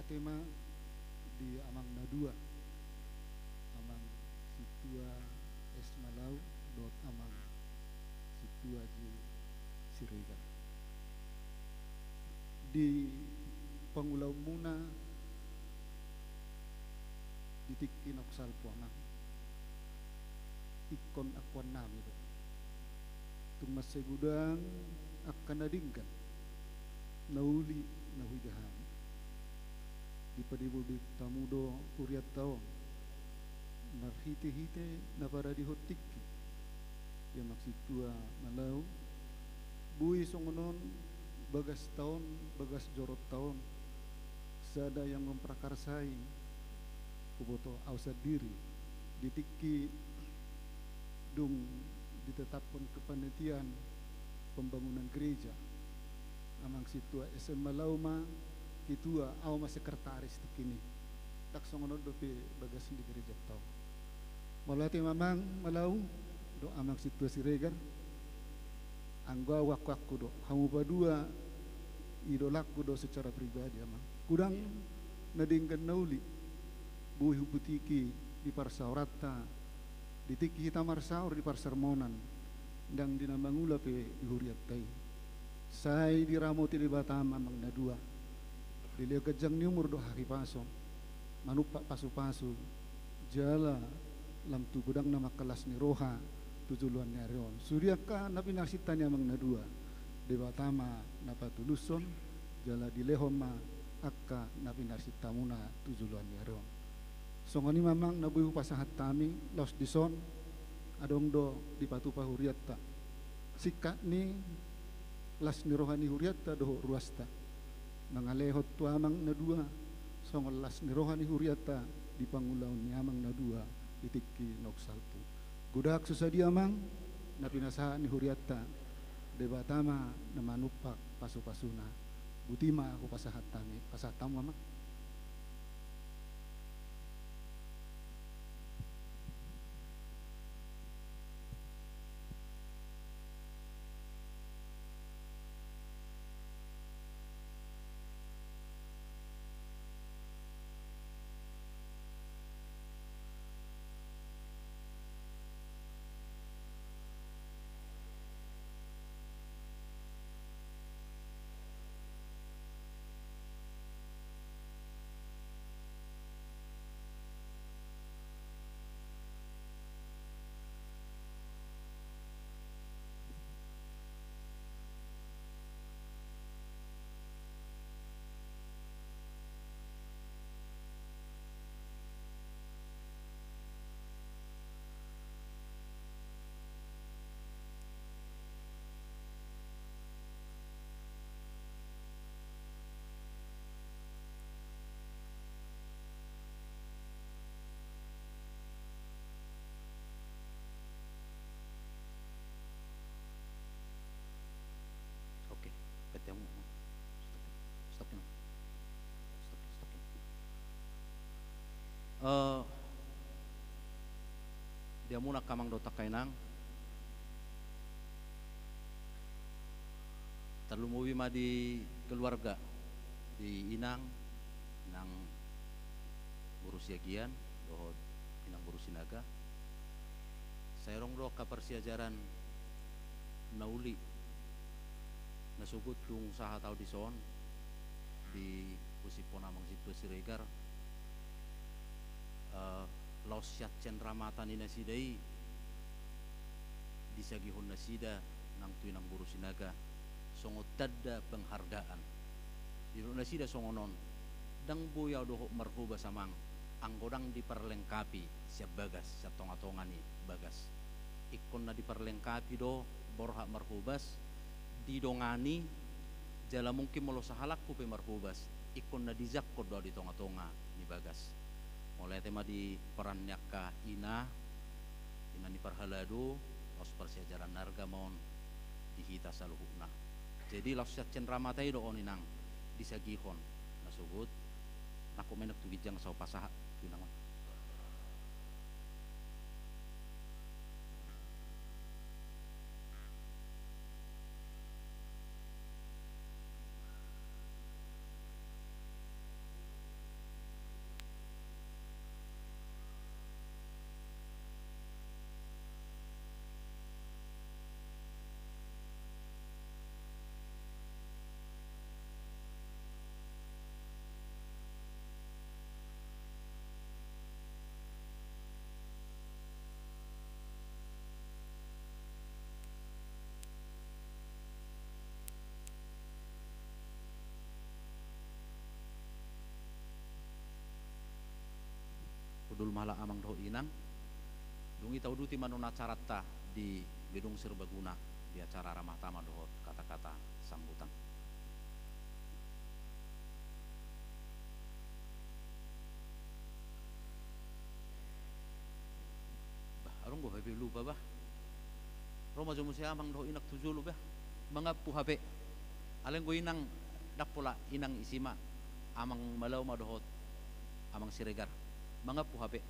S2: tema di amang nadua amang situa es malau dot amang situa di Siregar di pangulau muna ditikin aksal puanang ikon akuan nami do tung masegudang akan nadingkan nauli nahuidahan di padibu di tamudo uriat taon narhite-hite na para di hotiki yang maksud tua malau bui songonon bagas taon bagas jorot taon sada yang memprakarsai kuboto ausad diri ditiki dung ditetapkan kepanitian pembangunan gereja amang situa SM Malauma kitua awma sekretaris tikini tak songonon dope bagas di gereja tau malati mamang malau do amang situa Siregar angga wakku do hamu badua idolaku do secara pribadi amang kudang nadingkan nauli buih huputiki di parsaurata ditiki hitamar saur di parsermonan dang dinambangula pe ihuriat tai sai diramoti di Batam amang nadua dileo kejang ni umur do hari paso manupak pasu-pasu jala lam tu gudang nama kelas ni roha tujuluan ni arion suryaka napi naksitanya amang nadua di Batama napa tuluson jala di lehoma akka na pinarsitamuna tujuluan yaron. Songoni mamang nabuyu pasahat tami los dison adong do di patupa huriatta. Sikka ni las ni rohani huriatta doho ruasta. Mangalehot tuamang na dua songol las ni rohani huriatta di pangulaw ni amang na dua ditikki noksalpu. Gudak susadi amang na pinasahan ni huriatta debatama na manupak pasu-pasuna. Butima ako pasahat tami, pasatam amang.
S3: Dia muna kamang dotak kainang terlumuwi ma di keluarga di inang urus yagian dohod inang urus sinaga sayrong do ka persiajaran nauli nasugut tung saha tau di son di usipon amang situ siregar laos syat cendramatan ina sidai disagihon na sida nang tuinang buru sinaga songo tadda penghargaan di na sida songonon dang buyaw doho marhuba samang anggodang diperlengkapi siap bagas siap tonga-tonga ni bagas ikon na diperlengkapi do borha marhubas didongani jala mungkin molo sahalakku pe marhubas ikon na dizakkod do di tonga-tonga ni bagas mulai tema di peran nyaka ina ni perhaladu los persiajaran narga mon dihita saluhuna jadi los cendramata do oninang disagihon nasugut naku menek tugijang saw pasaha tunang dul mala amang doh inang dungi tau duti manuna carata di gedung serbaguna di acara ramah tama dohot kata-kata sambutan bah arung gua hape lupa bah Roma jumu si amang doh inak tujulu bah mangapu hape aleng gua inang dakpola inang isima amang malau madohot amang siregar mangapu hape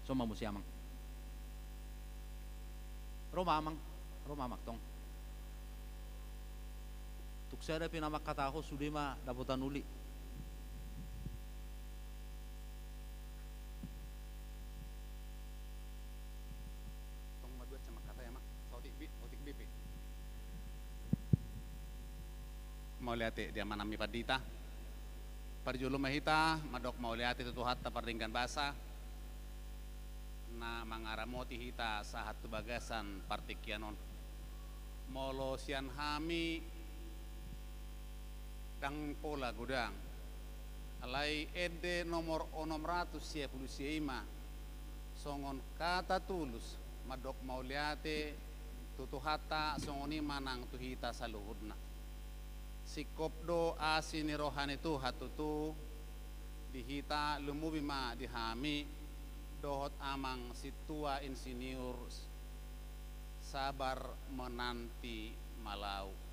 S3: soma musi amang Roma amak tong tuksada pinamak kataho sudema dapotan uli tong maduat sama kata ya mak otik BP mau lihat dia manami padita parjulu mahita madok mau lihat itu hatta paringgan basa na mangaramoti hita sahat bagasan partikianon molo sian hami
S6: dang pola gudang alai ede nomor 675 songon kata tulus madok mauliate tutuhata songoni manang tuhita saluhudna sikopdo asini rohani tu hatutu dihita lumubima dihami dohot amang situa insinyur sabar menanti malau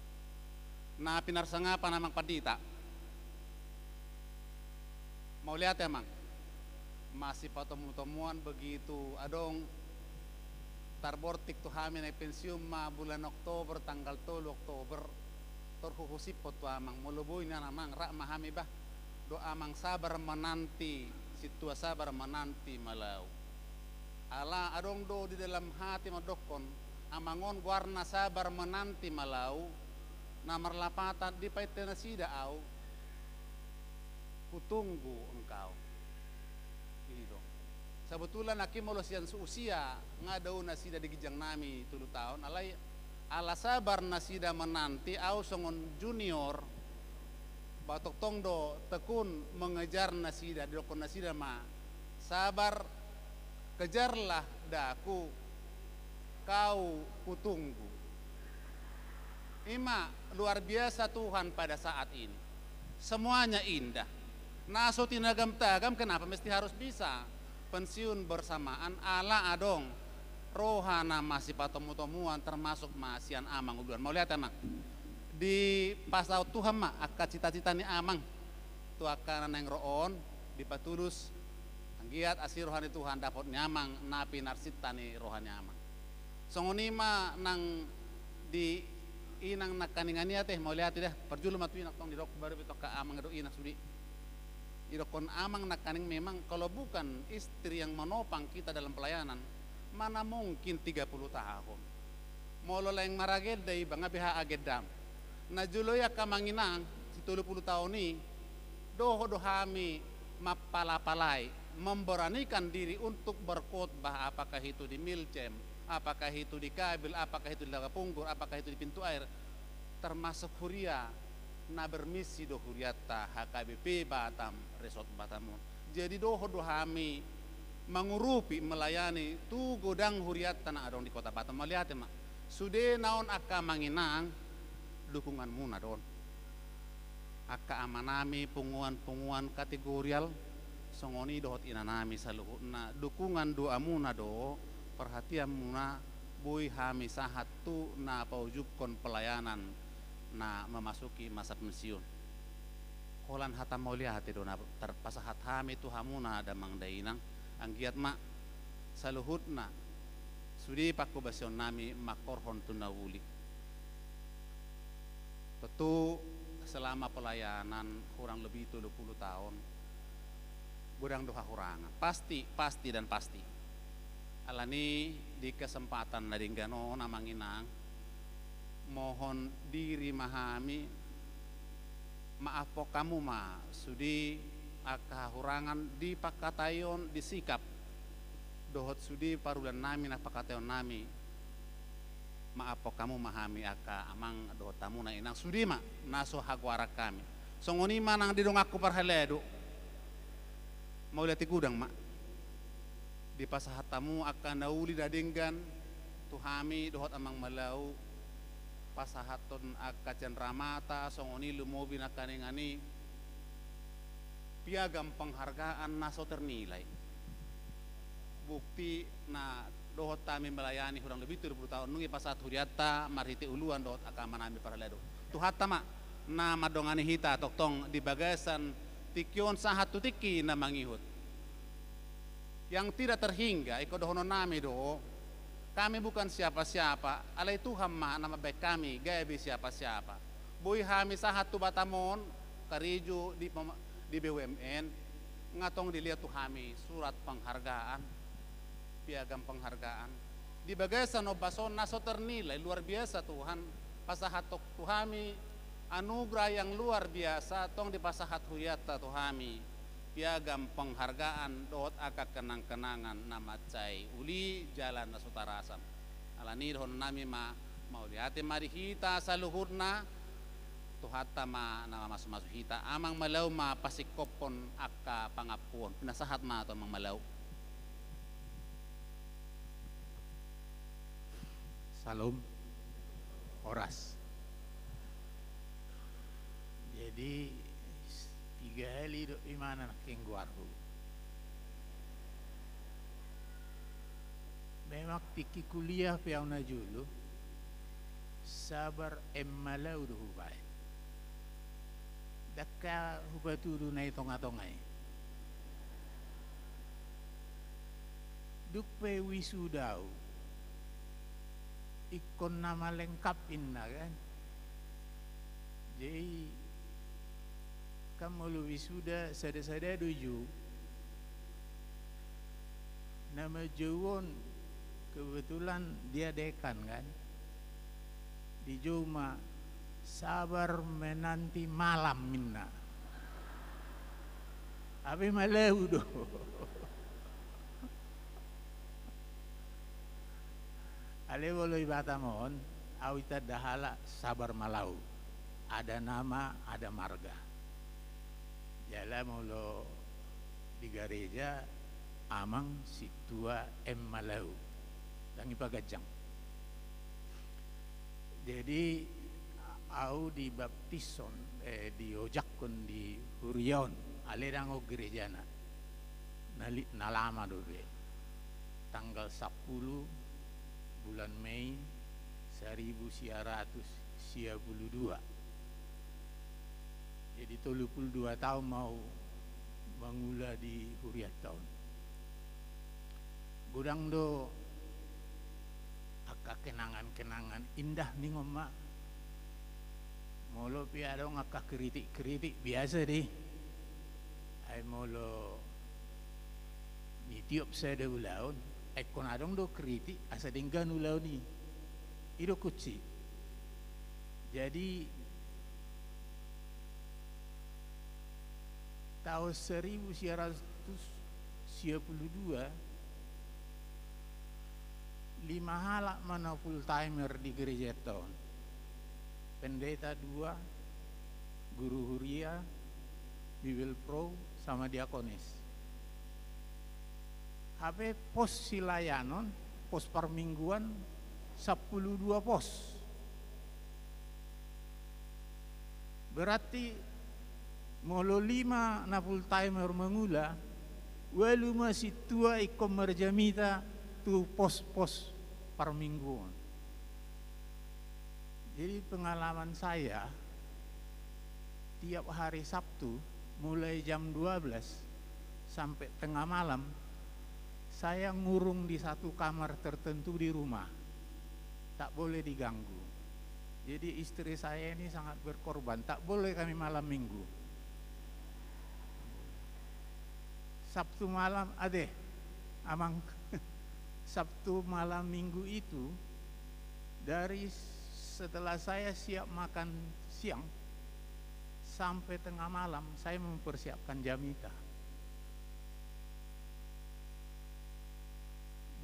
S6: na pinarsanga pa namang padita mau lihat emang masih patemu-temuan begitu adong tarbortik tu hamin ay pensiun ma bulan Oktober tanggal 3 Oktober torhuhusipot tu amang muluboy na namang ra mahami bah do amang sabar menanti situa sabar menanti malau ala adong do di dalam hati madokon amangon warna sabar menanti malau na marlapatan di paitena sida au kutunggu engkau gitu. Sabetulan aki molosian seusia ngadau nasida di gijang nami 3 tahun alai ala sabar nasida menanti au songon junior batok tongdo tekun mengejar nasida dokon nasida ma sabar kejarlah daku kau kutunggu ima luar biasa Tuhan pada saat ini semuanya indah naso tinagam tagam kenapa mesti harus bisa pensiun bersamaan ala adong rohana masih patemu-temuan termasuk masian amang uluan mau lihat emang di pasau Tuhan mah akad cita-cita ni amang tu akan neng roon di patulus anggiat asir rohani Tuhan dapat nyamang napi narsita ni rohani amang songonima nang di inang nakaningania teh mau lihat dah perjulu matu inak tong dirok baru betok ka amang do inak sudi irokon amang nakaning memang kalau bukan istri yang menopang kita dalam pelayanan mana mungkin 30 tahun molo laeng maraged day banga beha agedam na juloya kamanginang si 30 tahun ni dohami mapalapalai memberanikan diri untuk berkhotbah apakah itu di Milcem apakah itu di Kabil apakah itu di Lagapunggur apakah itu di pintu air termasuk Huria na bermisi do Huriata HKBP Batam Resort Batamun jadi dohami mengurupi melayani tu godang Huriata na adong di kota Batam melihat mak sude naon aka manginang dukungan muna don aka amanami punguan kategorial songoni dohot inanami saluhutna dukungan doa muna do perhatian muna boy hami sahat tu na paujukon pelayanan na memasuki masa pensiun kolan hata mau lihat itu na terpasahat hami tu hamuna ada mangdainang anggiat mak saluhutna sudi paku basion nami makorhon tunawuli tentu selama pelayanan kurang lebih 20 tahun gudang doha kurangan pasti dan pasti alani di kesempatan nadinggano namanginang mohon diri mahami maaf po kamu ma sudi akahurangan di pakatayon disikap dohot sudi parulan nami na pakatayon nami maaf po kamu mahami aka amang dohot tamu na inang sudi ma naso hagwara kami songoni manang didong aku parhaledo mau lihat gudang ma di pasahat tamu akan nauli dadinggan tuhami dohot amang malau pasahaton akacan ramata songoni lumobi nakaningani piagam penghargaan naso ternilai bukti na dohot kami melayani kurang lebih 30 tahun nungi pasahat Huriata marhiti uluan dohot akamanami para ledo tuhata ma na madongani hita toktong di bagasan tikyon sahat tutiki na mangihut yang tidak terhingga iko dohono nami do kami bukan siapa-siapa alai Tuhan ma nama baik kami gaya bi siapa-siapa boy hami sahat tu Batamon kariju di BUMN ngatong dilihat tu hami surat penghargaan piagam penghargaan di bagasan obason naso ternilai luar biasa Tuhan pasahat tuhami anugerah yang luar biasa tong di pasahat Huriata tuhami piagam penghargaan dot akak kenang-kenangan nama cai uli jalan nasutarasan alani hon nami ma mau lihat mari kita saluhurna Tuhata nama masuk hita amang malau ma pasikopon aka pangapuon pinasahat ma atau amang malau. Salam oras. Jadi 3 hari do imana nak kengguarhu. Memang tiki kuliah piau na julu sabar emmalau do hubai. Daka hubatudu na itonga-tongay. Dukpe wisudau. Ikon nama lengkapin na kan. Jadi kamu wisuda sada-sada duju. Nama Jawon kebetulan dia dekan kan. Di Juma sabar menanti malam minna. Abi malau do. Ale bolo ibatamon, awita dahala sabar malau. Ada nama, ada marga. Jala molo di gereja amang situa malau. Dan ipagajang. Jadi au di baptison di ojakon di Hurion alerango gerejana nalama dobe tanggal 10 bulan Mei 1992. Jadi 32 tahun mau mengula di Huriat tahun. Gudang do aka kenangan-kenangan indah nih ngoma. Molo piado ngakak kritik biasa deh. Ay molo ni tiup saya ulaun. Ay konadong do kritik asa denggan ulaun ni. Ido kuci. Jadi tahun 1992 5 halak mana full timer di gereja tahun. Pendeta 2, guru huria, Bibil Pro, sama diakonis. HP pos silayanon, pos permingguan 12 pos. Berarti molo 5 na full timer mengula, walu masih tua ikom merjamita tu pos-pos permingguan. Jadi pengalaman saya tiap hari Sabtu mulai jam 12 sampai tengah malam saya ngurung di satu kamar tertentu di rumah, tak boleh diganggu. Jadi istri saya ini sangat berkorban, tak boleh kami malam minggu. Sabtu malam amang Sabtu malam minggu itu dari setelah saya siap makan siang sampai tengah malam saya mempersiapkan jamita.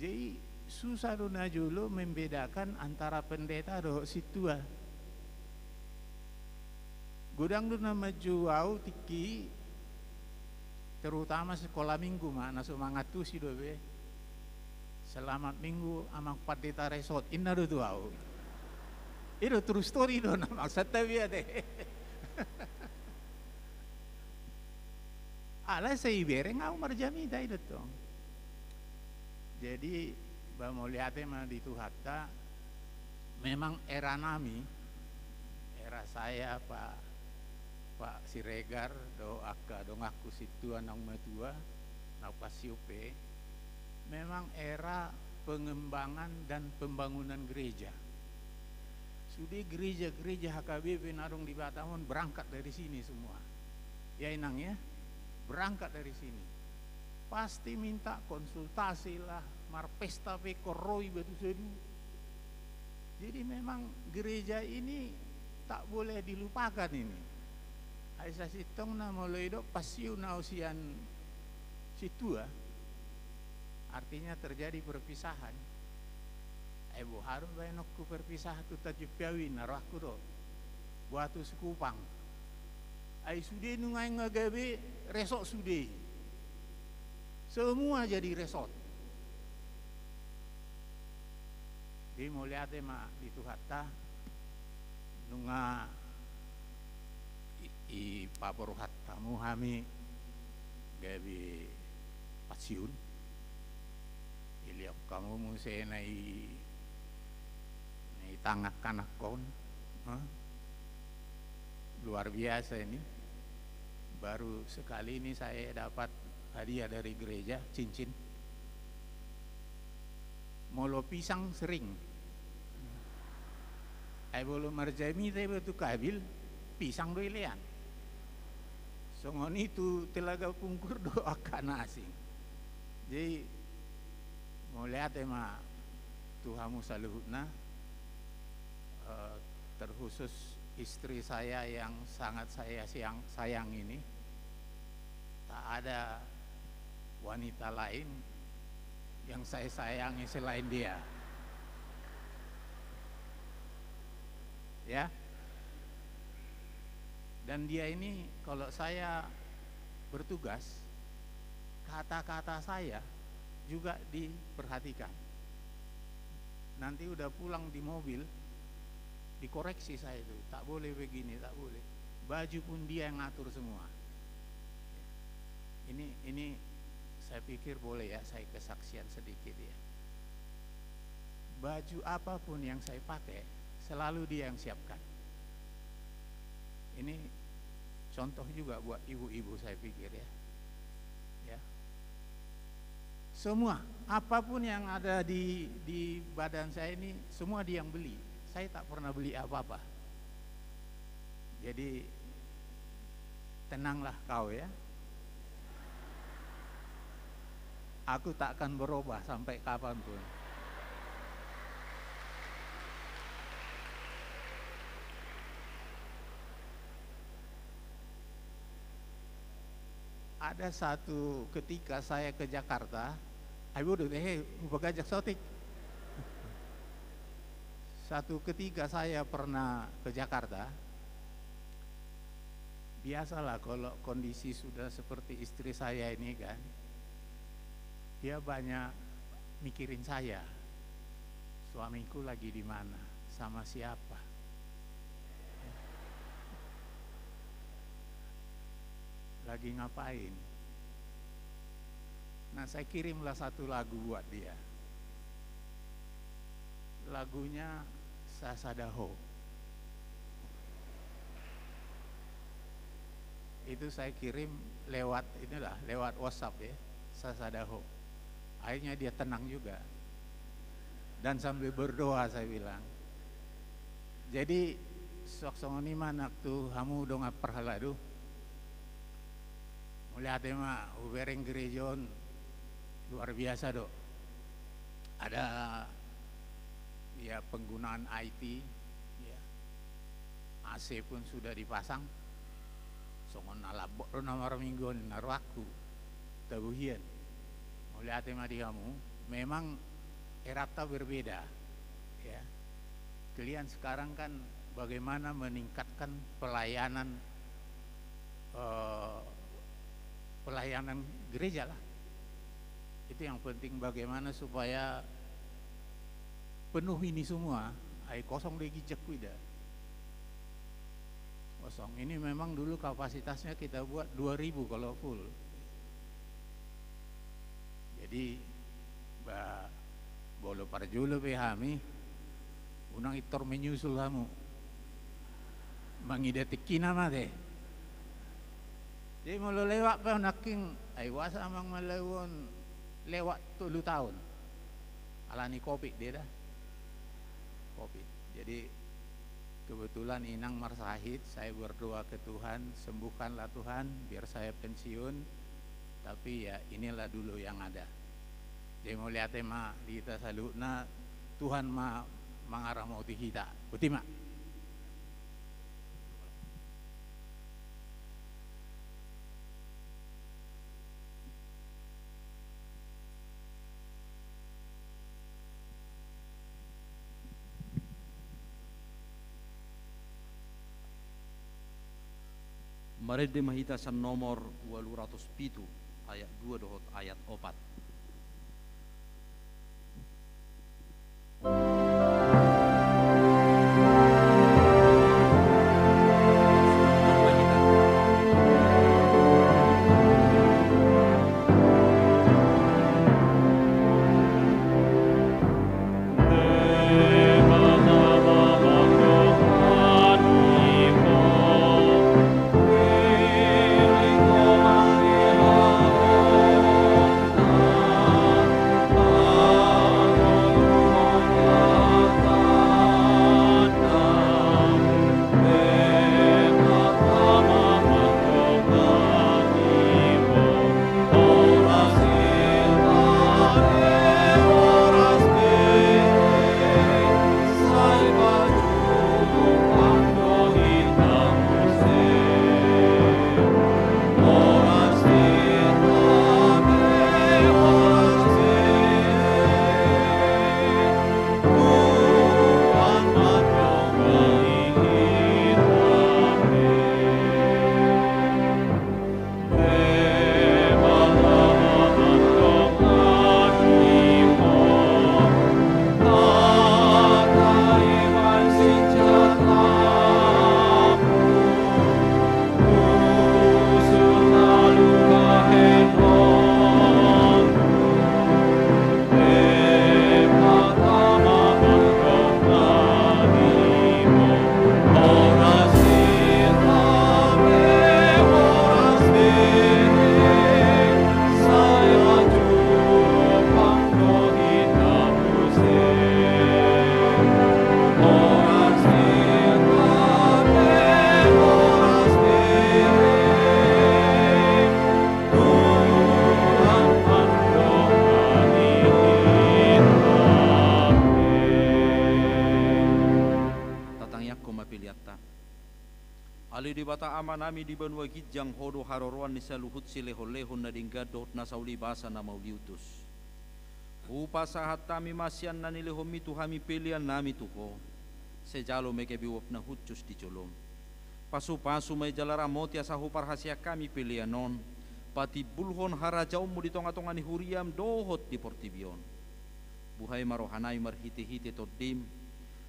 S6: Jadi susah dona julu membedakan antara pendeta do situa. Gudang dona majuau tiki terutama sekolah minggu mana semangat tu si dobe. Selamat minggu amang pendeta resort inna do tuau. Itu true story do nama satawi ade. Ala saya bereng au marjamita itu tuh. Jadi mau lihat mah di Tuhata memang era nami, era saya Pak Siregar do aka do ngaku situ anang matua nau pasiope, memang era pengembangan dan pembangunan gereja. Sudah gereja-gereja HKBP narung di Batamon berangkat dari sini semua. Ya inang ya, berangkat dari sini. Pasti minta konsultasi lah, marpesta pe koroi batu sedu. Jadi memang gereja ini tak boleh dilupakan ini. Aisyah sitong na mulai do pasiu na usian situa. Artinya terjadi perpisahan. Ibu harus bayanokku perpisah tu tajupiawi narohku do.
S7: Batu Sekupang. Ai sude nungai ngagabe resort sude. Semua jadi resort. Di mau lihat ma di Tuhatta nunga i papor hatta muhami gabi pasiun. Iliap kamu musai nai tangak kanak kon. Luar biasa ini. Baru sekali ini saya dapat hadiah dari gereja, cincin. Molo pisang sering. Ai bolo marjami teh betu kabil pisang do ilean. Songon itu telaga pungkur do akan asing. Jadi mau lihat emang Tuhamu saluhutna terkhusus istri saya yang sangat saya sayang ini, tak ada wanita lain yang saya sayangi selain dia. Ya. Dan dia ini kalau saya bertugas, kata-kata saya juga diperhatikan. Nanti udah pulang di mobil, dikoreksi saya itu, tak boleh begini, tak boleh. Baju pun dia yang ngatur semua. Ini saya pikir boleh ya, saya kesaksian sedikit ya. Baju apapun yang saya pakai, selalu dia yang siapkan. Ini contoh juga buat ibu-ibu saya pikir ya. Ya. Semua, apapun yang ada di badan saya ini, semua dia yang beli. Saya tak pernah beli apa-apa. Jadi tenanglah kau ya. Aku tak akan berubah sampai kapanpun. Ada satu ketika saya ke Jakarta, ayo udah bagajak sotik. Satu ketika saya pernah ke Jakarta, biasalah kalau kondisi sudah seperti istri saya ini kan, dia banyak mikirin saya, suamiku lagi di mana, sama siapa. Lagi ngapain. Nah saya kirimlah satu lagu buat dia. Lagunya Sasadaho. Itu saya kirim lewat WhatsApp ya, Sasadaho. Akhirnya dia tenang juga. Dan sambil berdoa saya bilang. Jadi sok songoni manak tuh hamu dong perhaladu. Melihat mah ubereng gerejon luar biasa dok. Ada ya penggunaan IT ya. AC pun sudah dipasang. Songon alabok nomor mingguan narwaku tabuhian. Melihat mah di kamu memang erata berbeda ya. Kalian sekarang kan bagaimana meningkatkan pelayanan gereja lah. Itu yang penting, bagaimana supaya penuh ini semua. Ai kosong lagi jekuida. Kosong. Ini memang dulu kapasitasnya kita buat 2000 kalau full. Jadi bolo parjulo pehami unang itor menyusul kamu. Mangidetik kinama deh. Jadi mau lewat pa naking ay wasa amang malawon lewat 3 tahun. Alani COVID dia dah. COVID. Jadi kebetulan inang marsahid, saya berdoa ke Tuhan, sembuhkanlah Tuhan biar saya pensiun. Tapi ya inilah dulu yang ada. Jadi mau lihat ma kita salutna Tuhan ma mangarah mau kita. Betul mak?
S3: Marede mahitasan nomor 207 ayat 2 dohot ayat 4. Ali di bata ama nami di banua gijang hodo haroroan ni saluhut silehon-lehon na dinggadot na sauli basa na mauliutus. Upa sahat tami masyan na nilehon mitu hami pilihan nami tuho. Sejalo meke biwap na hutsus di colom. Pasu-pasu may jalaramot ya sahupar hasya kami pilihan non. Pati bulhon harajaw mo di tonga-tonga ni huriam dohot di portibion. Buhay marohanay marhiti-hiti todim.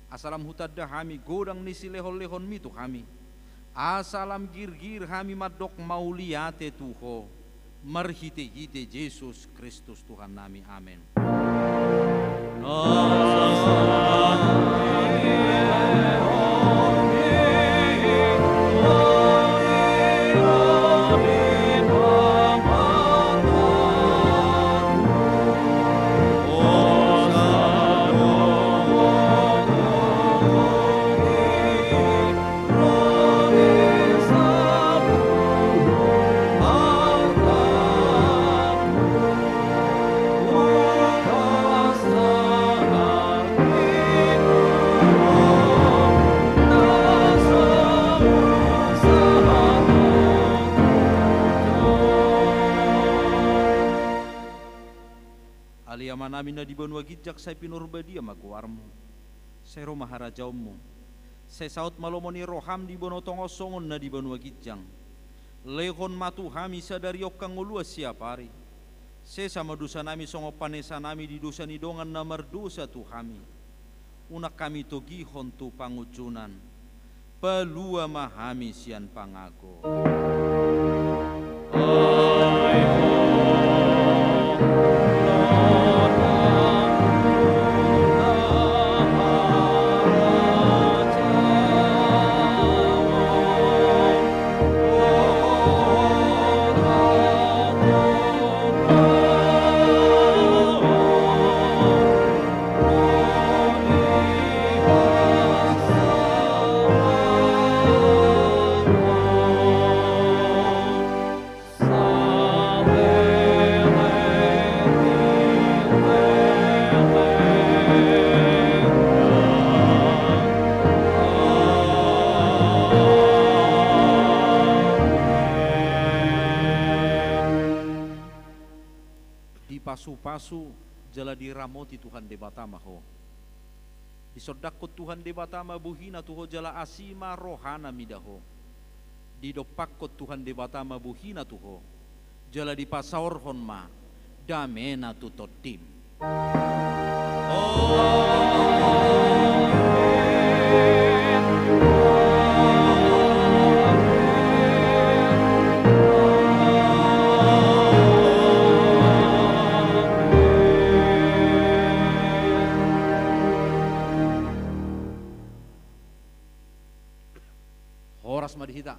S3: Asalam hutadda hami godang ni silehon-lehon mitu kami. Asalam gir-gir hami madok mauliate tuho. Marhite-hite Yesus Kristus Tuhan nami. Amin. Aliyama namin na di banua gijak say pinurbadia magwarmo. Say romaharajaw say saut malomoni roham di banotong osongon na di banua gijang. Lehon matu hami sadariok kang uluas siapari. Say sama dosa nami songo panesa nami di dosa ni dongan na mardosa tu hami. Unak kami to gihon tu pangucunan. Pelua mahami sian pangago. Pasu-pasu jala diramoti Tuhan de batama ho. Disodakot Tuhan de batama buhina tuho jala asima rohana midaho. di dopakko Tuhan di batama buhina tuho jala di pasaorhon ma damena tutotim. Horas madihita